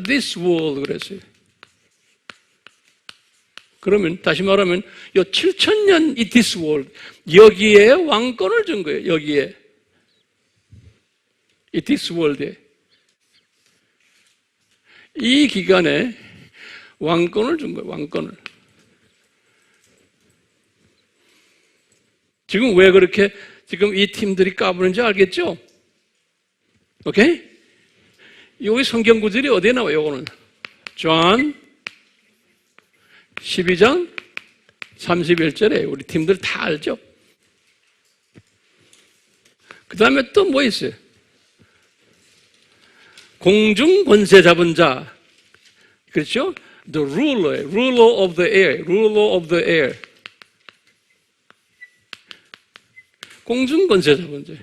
this world 그랬어요. 그러면 다시 말하면 이 7,000년 이 this world, 여기에 왕권을 준 거예요. 여기에 이 this world에 이 기간에 왕권을 준 거예요. 왕권을. 지금 왜 그렇게 지금 이 팀들이 까부는지 알겠죠? 오케이? 여기 성경 구절이 어디에 나와요? 요거는 존 12장 31절에 우리 팀들 다 알죠? 그 다음에 또 뭐 있어요? 공중 권세 잡은 자, 그렇죠? The ruler of the air. 공중 권세 잡은 자.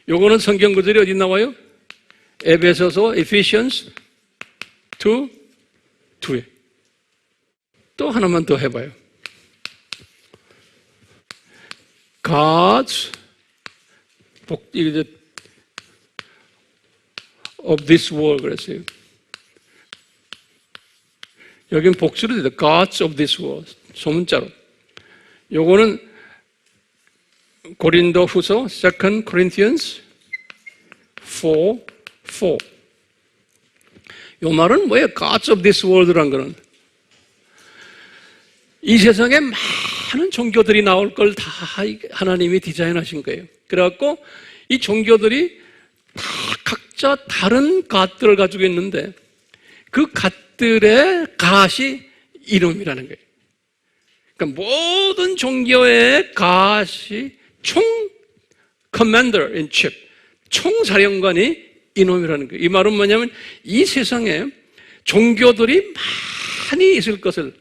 요거는 성경 구절이 어디 나와요? 에베소서, Ephesians 2에. 또 하나만 더 해봐요. God's of this world 그랬어요. 여긴 복수로 되죠. Gods of this world. 소문자로. 요거는 고린도 후서 2 Corinthians 4. 요 말은 뭐예요? Gods of this world란 거는 이 세상에 많은 종교들이 나올 걸 다 하나님이 디자인하신 거예요. 그래갖고 이 종교들이 다 각자 다른 갓들을 가지고 있는데 그 갓들의 갓이 이놈이라는 거예요. 그러니까 모든 종교의 갓이 commander in chief, 총사령관이 이놈이라는 거예요. 이 말은 뭐냐면 이 세상에 종교들이 많이 있을 것을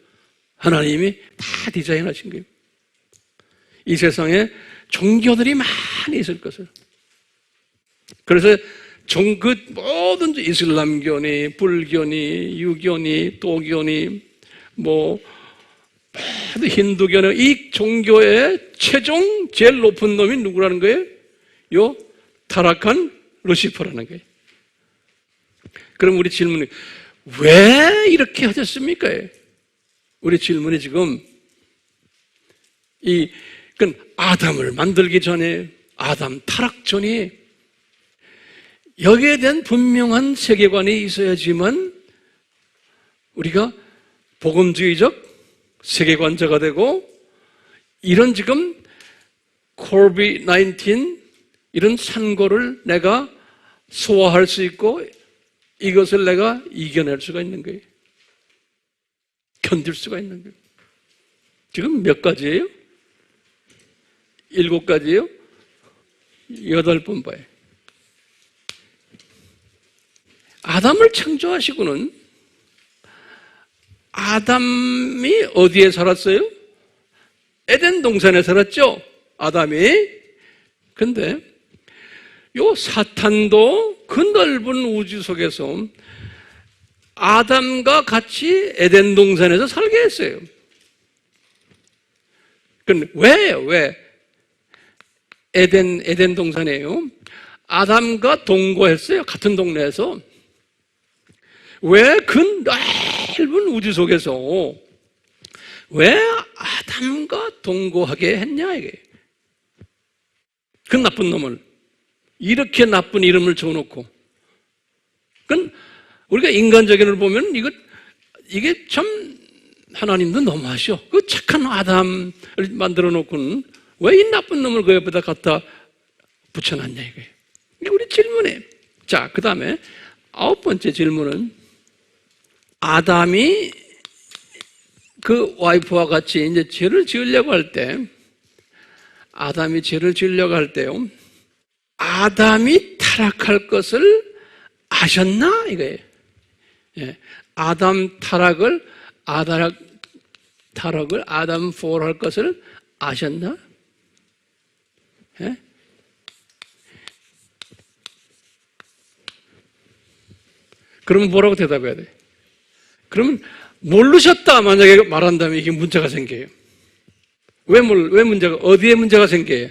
하나님이 다 디자인하신 거예요. 이 세상에 종교들이 많이 있을 것을. 그래서 그 모든 이슬람교니, 불교니, 유교니, 도교니, 모든 힌두교니 이 종교의 최종 제일 높은 놈이 누구라는 거예요? 요 타락한 루시퍼라는 거예요. 그럼 우리 질문이 왜 이렇게 하셨습니까? 우리 질문이 지금 아담을 만들기 전에, 아담 타락 전에 여기에 대한 분명한 세계관이 있어야지만 우리가 복음주의적 세계관자가 되고 이런 지금 COVID-19 이런 산고를 내가 소화할 수 있고 이것을 내가 이겨낼 수가 있는 거예요. 견딜 수가 있는 거예요. 지금 몇 가지예요? 7가지예요? 8번 봐요. 아담을 창조하시고는 아담이 어디에 살았어요? 에덴 동산에 살았죠? 아담이. 근데 요 사탄도 그 넓은 우주 속에서 아담과 같이 에덴 동산에서 살게 했어요. 근데 왜 에덴 동산이에요? 아담과 동거했어요. 같은 동네에서. 왜 그 넓은 우주 속에서 왜 아담과 동거하게 했냐 이게. 그 나쁜 놈을 이렇게 나쁜 이름을 줘놓고. 그건 우리가 인간적인을 보면 이게 참 하나님도 너무하셔. 그 착한 아담을 만들어 놓고는 왜 이 나쁜 놈을 그 옆에다 갖다 붙여놨냐 이거예요. 이게 우리 질문이에요. 자, 그 다음에 9번째 질문은 아담이 그 와이프와 같이 이제 죄를 지으려고 할 때, 아담이 죄를 지으려고 할 때요, 아담이 타락할 것을 아셨나 이거예요. 예. 아담 타락을 아담 4를 할 것을 아셨나? 예? 그러면 뭐라고 대답해야 돼? 그러면 모르셨다 만약에 말한다면 이게 문제가 생겨요. 왜 문제가, 어디에 문제가 생겨요?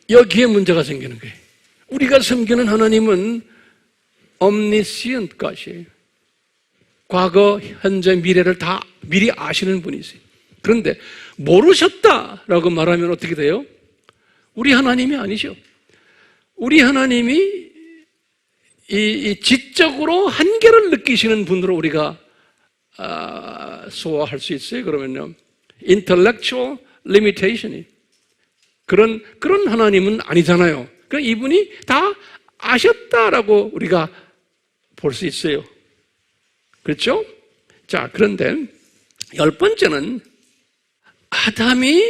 여기에 문제가 생기는 거예요. 우리가 섬기는 하나님은 omniscient 것이에요. 과거, 현재, 미래를 다 미리 아시는 분이세요. 그런데 모르셨다라고 말하면 어떻게 돼요? 우리 하나님이 아니죠. 우리 하나님이 이 지적으로 한계를 느끼시는 분으로 우리가 소화할 수 있어요. 그러면요, intellectual limitation이 그런 하나님은 아니잖아요. 그러니까 이분이 다 아셨다라고 우리가 볼 수 있어요. 그렇죠? 자, 그런데 10번째는 아담이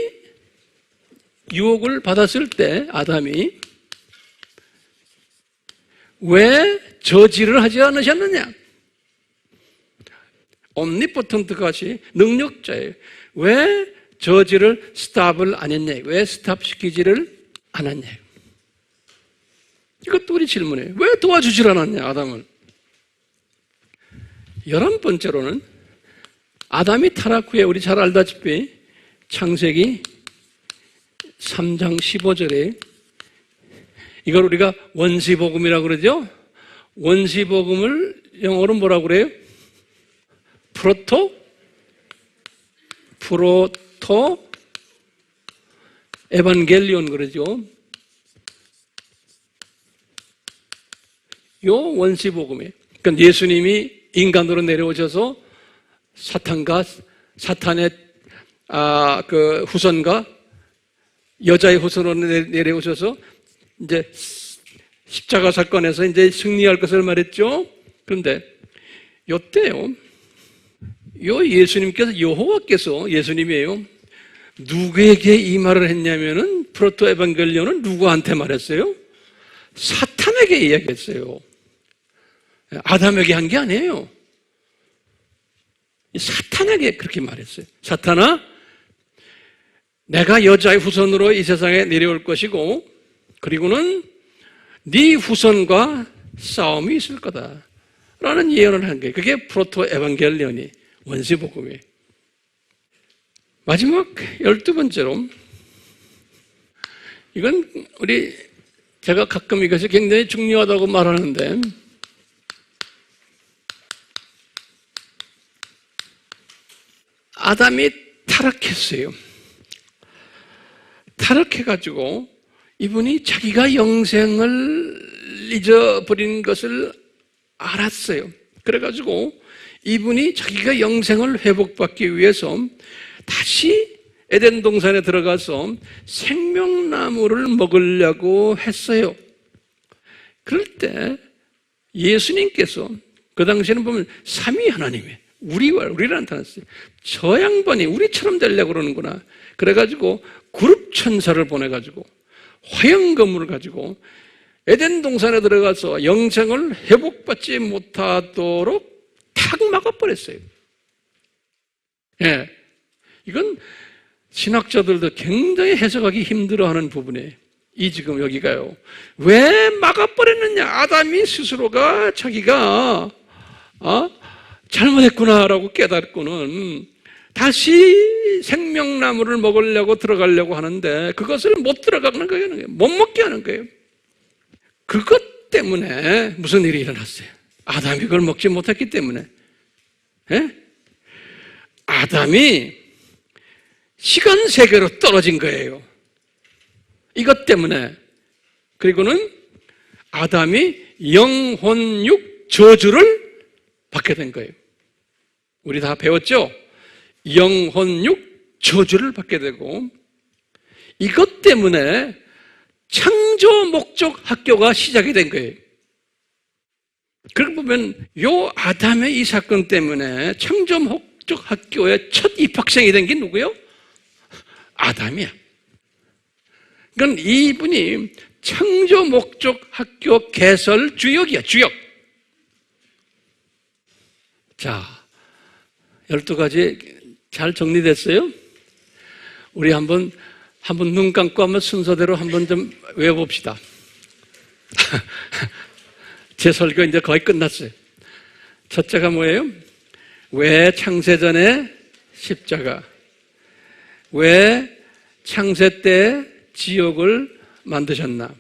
유혹을 받았을 때 아담이 왜 저지를 하지 않으셨느냐? omnipotent 같이 능력자예요. 왜 저지를 스탑을 안 했냐? 왜 스탑시키지를 않았냐? 이것도 우리 질문이에요. 왜 도와주질 않았냐, 아담을? 11번째로는 아담이 타락 후에 우리 잘 알다시피 창세기 3장 15절에 이걸 우리가 원시복음이라고 그러죠? 원시복음을 영어로 뭐라고 그래요? 프로토 에반겔리온 그러죠? 요 원시복음이에요. 그러니까 예수님이 인간으로 내려오셔서 사탄의 그 후손과 여자의 후손으로 내려오셔서 이제 십자가 사건에서 이제 승리할 것을 말했죠. 그런데 요때요, 요 예수님께서 여호와께서 예수님이에요. 누구에게 이 말을 했냐면은 프로토 에반겔리온은 누구한테 말했어요? 사탄에게 이야기했어요. 아담에게 한 게 아니에요. 사탄에게 그렇게 말했어요. 사탄아, 내가 여자의 후손으로 이 세상에 내려올 것이고, 그리고는 네 후손과 싸움이 있을 거다 라는 예언을 한 거예요. 그게 프로토 에반겔리온이 원시복음이에요. 마지막 12번째로, 이건 제가 가끔 이것이 굉장히 중요하다고 말하는데, 아담이 타락했어요. 타락해가지고 이분이 자기가 영생을 잊어버린 것을 알았어요. 그래가지고 이분이 자기가 영생을 회복받기 위해서 다시 에덴 동산에 들어가서 생명나무를 먹으려고 했어요. 그럴 때 예수님께서 그 당시에는 보면 삼위 하나님이에요. 우리를 나타났어요. 저 양반이 우리처럼 되려고 그러는구나. 그래가지고 그룹 천사를 보내가지고 화영검을 가지고 에덴 동산에 들어가서 영생을 회복받지 못하도록 탁 막아버렸어요. 예, 이건 신학자들도 굉장히 해석하기 힘들어하는 부분이에요. 이 지금 여기가요. 왜 막아버렸느냐? 아담이 스스로가 자기가 잘못했구나라고 깨닫고는 다시 생명나무를 먹으려고 들어가려고 하는데 그것을 못 들어가는 거예요. 못 먹게 하는 거예요. 그것 때문에 무슨 일이 일어났어요? 아담이 그걸 먹지 못했기 때문에. 예? 아담이 시간 세계로 떨어진 거예요. 이것 때문에. 그리고는 아담이 영혼육 저주를 받게 된 거예요. 우리 다 배웠죠? 영혼육 저주를 받게 되고, 이것 때문에 창조 목적 학교가 시작이 된 거예요. 그렇게 보면 요 아담의 이 사건 때문에 창조 목적 학교의 첫 입학생이 된 게 누구요? 아담이야. 그러니까 이분이 창조 목적 학교 개설 주역이야, 주역. 자, 12가지 잘 정리됐어요? 우리 한번 눈 감고 한번 순서대로 한번 좀 외워봅시다. 제 설교 이제 거의 끝났어요. 첫째가 뭐예요? 왜 창세전에 십자가? 왜 창세 때 지옥을 만드셨나?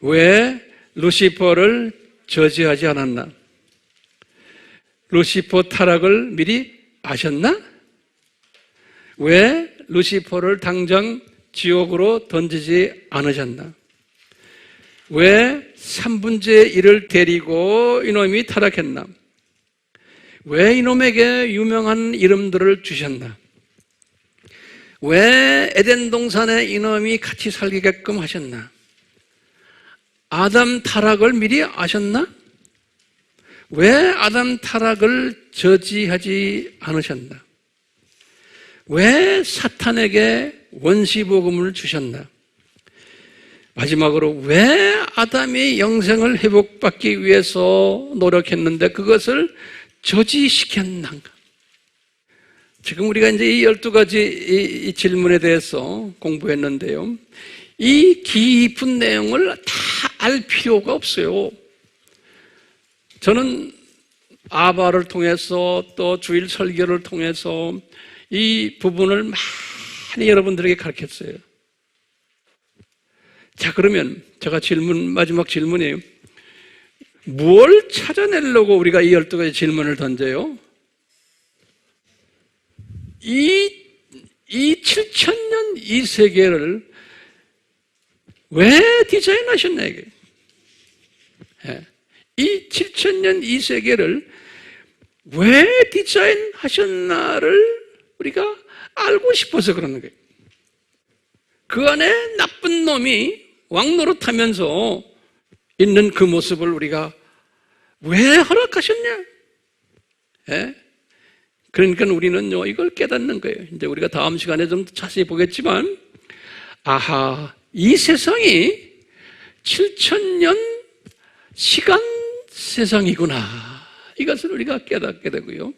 왜 루시퍼를 저지하지 않았나? 루시퍼 타락을 미리 아셨나? 왜 루시퍼를 당장 지옥으로 던지지 않으셨나? 왜 3분의 1을 데리고 이놈이 타락했나? 왜 이놈에게 유명한 이름들을 주셨나? 왜 에덴 동산에 이놈이 같이 살게끔 하셨나? 아담 타락을 미리 아셨나? 왜 아담 타락을 저지하지 않으셨나? 왜 사탄에게 원시복음을 주셨나? 마지막으로 왜 아담이 영생을 회복받기 위해서 노력했는데 그것을 저지시켰는가? 지금 우리가 이제 이 12가지 이 질문에 대해서 공부했는데요. 이 깊은 내용을 다 알 필요가 없어요. 저는 아바를 통해서 또 주일 설교를 통해서 이 부분을 많이 여러분들에게 가르쳤어요. 자, 그러면 제가 마지막 질문이에요. 뭘 찾아내려고 우리가 이 12가지 질문을 던져요? 이 7,000년 이 세계를 왜 디자인하셨나 이게? 이 7,000년 이 세계를 왜 디자인하셨나를 우리가 알고 싶어서 그러는 거예요. 그 안에 나쁜 놈이 왕노릇하면서 있는 그 모습을 우리가 왜 허락하셨냐? 그러니까 우리는요, 이걸 깨닫는 거예요. 이제 우리가 다음 시간에 좀 자세히 보겠지만, 아하, 이 세상이 7,000년 시간 세상이구나. 이것을 우리가 깨닫게 되고요.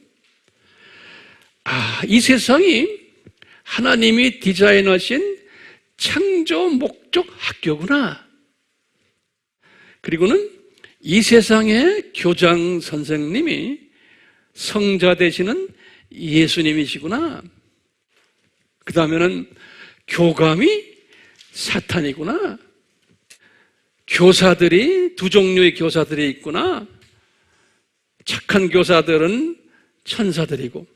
이 세상이 하나님이 디자인하신 창조 목적 학교구나. 그리고는 이 세상의 교장 선생님이 성자 되시는 예수님이시구나. 그 다음에는 교감이 사탄이구나. 교사들이 두 종류의 교사들이 있구나. 착한 교사들은 천사들이고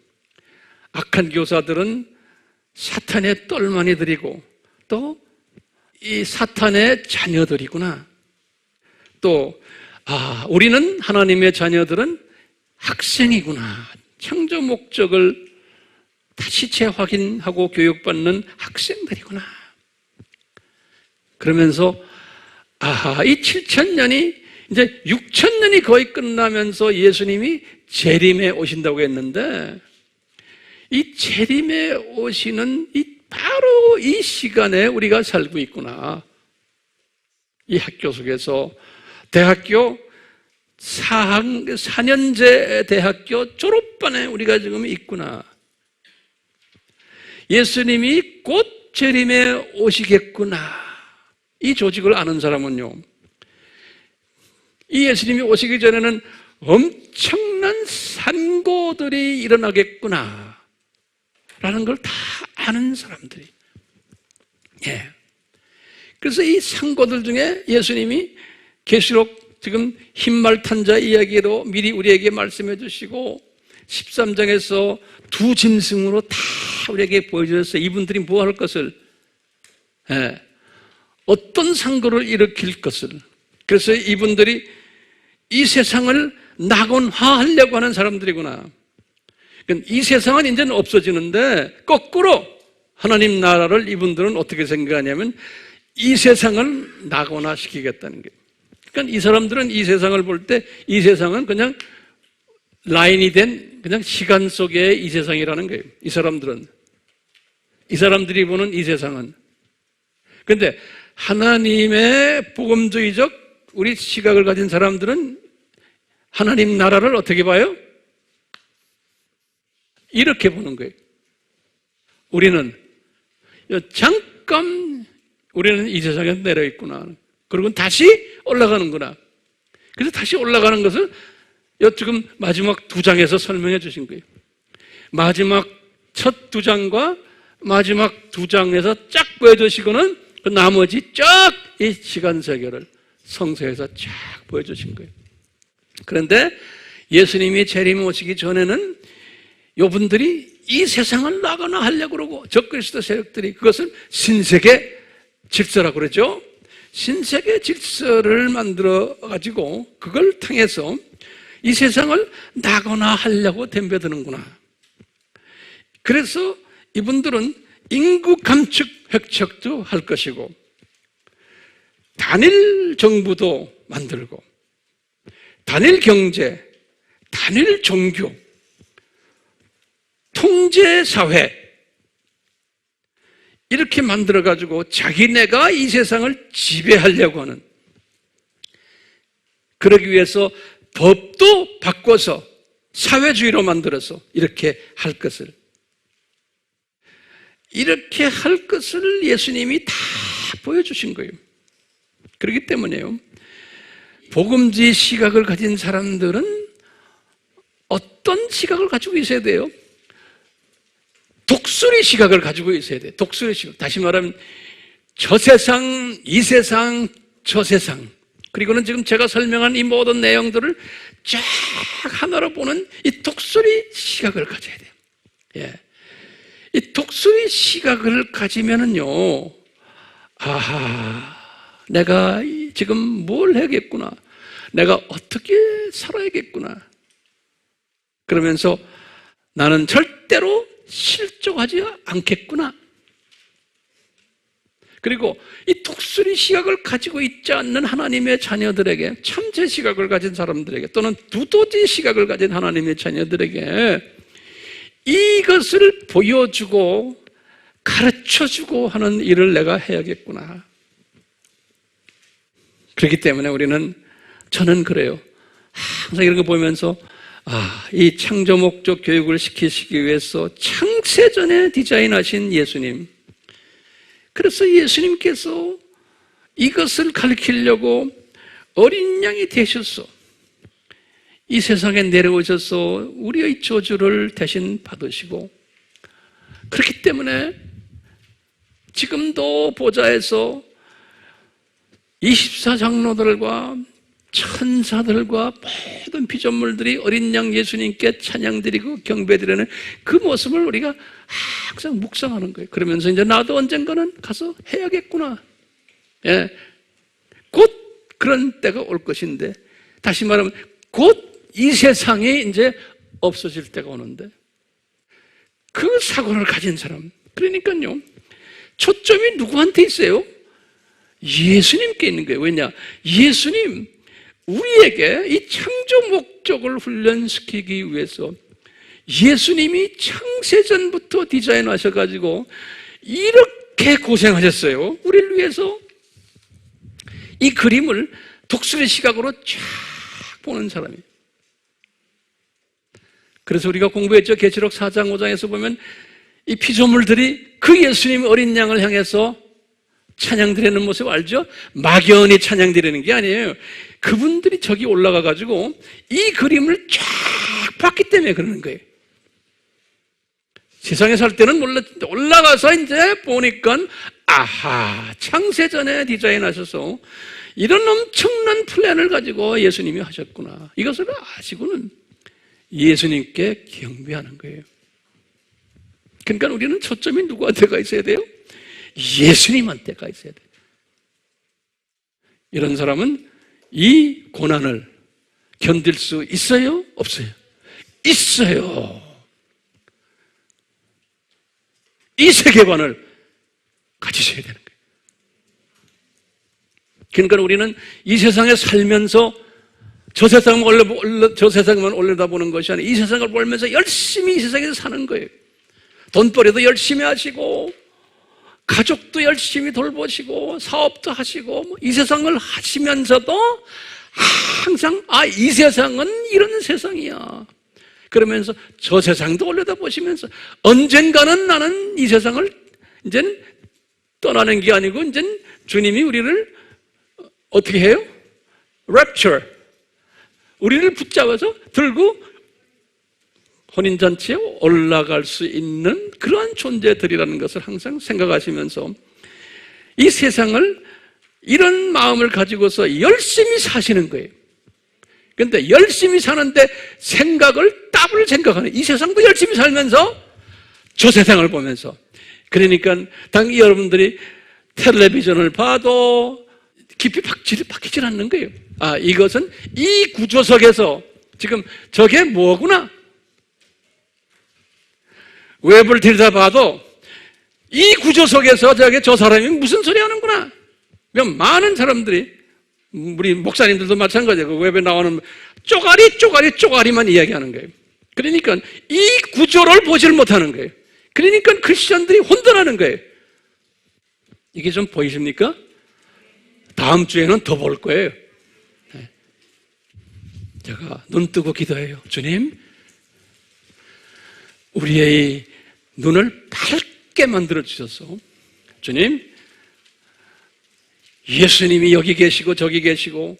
악한 교사들은 사탄의 똘마니들이고 또 이 사탄의 자녀들이구나. 또 우리는 하나님의 자녀들은 학생이구나. 창조 목적을 다시 재확인하고 교육받는 학생들이구나. 그러면서 이 7,000년이 이제 6,000년이 거의 끝나면서 예수님이 재림에 오신다고 했는데 이 재림에 오시는 바로 이 시간에 우리가 살고 있구나. 이 학교 속에서 대학교 4년제 대학교 졸업반에 우리가 지금 있구나. 예수님이 곧 재림에 오시겠구나, 이 조직을 아는 사람은요, 이 예수님이 오시기 전에는 엄청난 산고들이 일어나겠구나 라는 걸 다 아는 사람들이, 예. 그래서 이 산고들 중에 예수님이 계시록 지금 흰말 탄 자 이야기로 미리 우리에게 말씀해 주시고 13장에서 두 짐승으로 다 우리에게 보여주셨어요. 이분들이 뭐 할 것을, 예, 어떤 상고를 일으킬 것을. 그래서 이분들이 이 세상을 낙원화하려고 하는 사람들이구나. 이 세상은 이제는 없어지는데 거꾸로 하나님 나라를 이분들은 어떻게 생각하냐면 이 세상을 낙원화시키겠다는 거예요. 그러니까 이 사람들은 이 세상을 볼 때 이 세상은 그냥 라인이 된 그냥 시간 속의 이 세상이라는 거예요. 이 사람들이 보는 이 세상은. 그런데 하나님의 복음주의적 우리 시각을 가진 사람들은 하나님 나라를 어떻게 봐요? 이렇게 보는 거예요. 우리는 잠깐 우리는 이 세상에 내려있구나. 그리고 다시 올라가는구나. 그래서 다시 올라가는 것을 지금 마지막 2장에서 설명해 주신 거예요. 마지막 첫 2장과 마지막 2장에서 쫙 보여주시고는 그 나머지 쫙 이 시간 세계를 성서에서 쫙 보여주신 거예요. 그런데 예수님이 재림 오시기 전에는 요분들이 이 세상을 나거나 하려고 그러고 적그리스도 세력들이 그것을 신세계 질서라고 그러죠. 신세계 질서를 만들어 가지고 그걸 통해서 이 세상을 나거나 하려고 덤벼드는구나. 그래서 이분들은 인구 감축 획책도 할 것이고 단일 정부도 만들고 단일 경제, 단일 종교, 통제 사회 이렇게 만들어 가지고 자기네가 이 세상을 지배하려고 하는, 그러기 위해서 법도 바꿔서 사회주의로 만들어서 이렇게 할 것을 예수님이 다 보여주신 거예요. 그렇기 때문에요, 복음주의 시각을 가진 사람들은 어떤 시각을 가지고 있어야 돼요? 독수리 시각을 가지고 있어야 돼요. 독수리 시각. 다시 말하면 저 세상, 이 세상, 저 세상, 그리고는 지금 제가 설명한 이 모든 내용들을 쫙 하나로 보는 이 독수리 시각을 가져야 돼요. 예. 이 독수리 시각을 가지면은요, 아하, 내가 지금 뭘 해야겠구나, 내가 어떻게 살아야겠구나, 그러면서 나는 절대로 실족하지 않겠구나. 그리고 이 독수리 시각을 가지고 있지 않는 하나님의 자녀들에게, 참새 시각을 가진 사람들에게, 또는 두더지 시각을 가진 하나님의 자녀들에게 이것을 보여주고 가르쳐주고 하는 일을 내가 해야겠구나. 그렇기 때문에 저는 그래요. 항상 이런 거 보면서 이 창조 목적 교육을 시키시기 위해서 창세전에 디자인하신 예수님, 그래서 예수님께서 이것을 가르치려고 어린 양이 되셔서 이 세상에 내려오셔서 우리의 저주를 대신 받으시고, 그렇기 때문에 지금도 보좌에서 24장로들과 천사들과 모든 피조물들이 어린 양 예수님께 찬양드리고 경배드리는 그 모습을 우리가 항상 묵상하는 거예요. 그러면서 이제 나도 언젠가는 가서 해야겠구나. 예. 곧 그런 때가 올 것인데, 다시 말하면 곧 이 세상이 이제 없어질 때가 오는데, 그 사고를 가진 사람, 그러니까요, 초점이 누구한테 있어요? 예수님께 있는 거예요. 왜냐? 예수님, 우리에게 이 창조 목적을 훈련시키기 위해서 예수님이 창세전부터 디자인하셔가지고 이렇게 고생하셨어요. 우리를 위해서. 이 그림을 독수리 시각으로 쫙 보는 사람이에요. 그래서 우리가 공부했죠. 계시록 4장 5장에서 보면 이 피조물들이 그 예수님 어린 양을 향해서 찬양 드리는 모습 알죠? 막연히 찬양 드리는 게 아니에요. 그분들이 저기 올라가 가지고 이 그림을 쫙 봤기 때문에 그러는 거예요. 세상에 살 때는 몰랐는데 올라가서 이제 보니까 아하, 창세전에 디자인하셔서 이런 엄청난 플랜을 가지고 예수님이 하셨구나. 이것을 아시고는 예수님께 경배하는 거예요. 그러니까 우리는 초점이 누구한테가 있어야 돼요? 예수님한테가 있어야 돼요. 이런 사람은 이 고난을 견딜 수 있어요? 없어요? 있어요. 이 세계관을 가지셔야 되는 거예요. 그러니까 우리는 이 세상에 살면서 저 세상만 올려다보는 것이 아니라 이 세상을 보면서 열심히 이 세상에서 사는 거예요. 돈벌이도 열심히 하시고 가족도 열심히 돌보시고 사업도 하시고 이 세상을 하시면서도 항상 이 세상은 이런 세상이야. 그러면서 저 세상도 올려다보시면서 언젠가는 나는 이 세상을 이제는 떠나는 게 아니고 이제는 주님이 우리를 어떻게 해요? Rapture. 우리를 붙잡아서 들고 혼인잔치에 올라갈 수 있는 그러한 존재들이라는 것을 항상 생각하시면서 이 세상을 이런 마음을 가지고서 열심히 사시는 거예요. 그런데 열심히 사는데 답을 생각하는 이 세상도 열심히 살면서 저 세상을 보면서 그러니까 당연히 여러분들이 텔레비전을 봐도 깊이 박히질 않는 거예요. 이것은 이 구조 속에서 지금 저게 뭐구나. 웹을 들여다봐도 이 구조 속에서 저 사람이 무슨 소리 하는구나. 많은 사람들이 우리 목사님들도 마찬가지예요. 그 웹에 나오는 쪼가리만 이야기하는 거예요. 그러니까 이 구조를 보질 못하는 거예요. 그러니까 크리스천들이 혼돈하는 거예요. 이게 좀 보이십니까? 다음 주에는 더 볼 거예요. 제가 눈 뜨고 기도해요. 주님, 우리의 눈을 밝게 만들어 주셔서 주님, 예수님이 여기 계시고 저기 계시고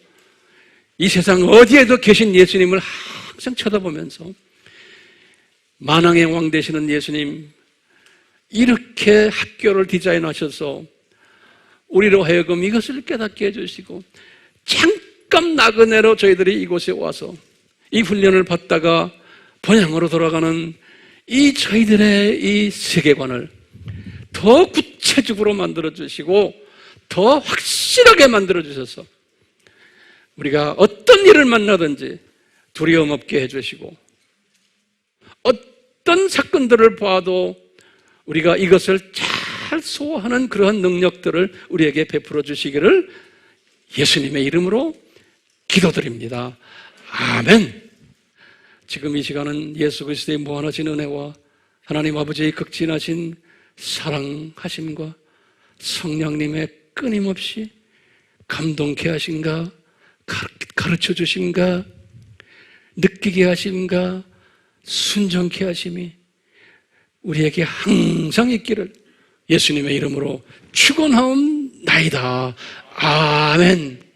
이 세상 어디에도 계신 예수님을 항상 쳐다보면서 만왕의 왕 되시는 예수님, 이렇게 학교를 디자인하셔서 우리로 하여금 이것을 깨닫게 해주시고 잠깐 나그네로 저희들이 이곳에 와서 이 훈련을 받다가 본향으로 돌아가는 이 저희들의 이 세계관을 더 구체적으로 만들어주시고 더 확실하게 만들어주셔서 우리가 어떤 일을 만나든지 두려움 없게 해주시고 어떤 사건들을 봐도 우리가 이것을 잘 소화하는 그러한 능력들을 우리에게 베풀어 주시기를 예수님의 이름으로 기도드립니다. 아멘. 지금 이 시간은 예수 그리스도의 무한하신 은혜와 하나님 아버지의 극진하신 사랑하심과 성령님의 끊임없이 감동케 하신가, 가르쳐 주신가, 느끼게 하신가, 순종케 하심이 우리에게 항상 있기를 예수님의 이름으로 축원하옵나이다. 아멘.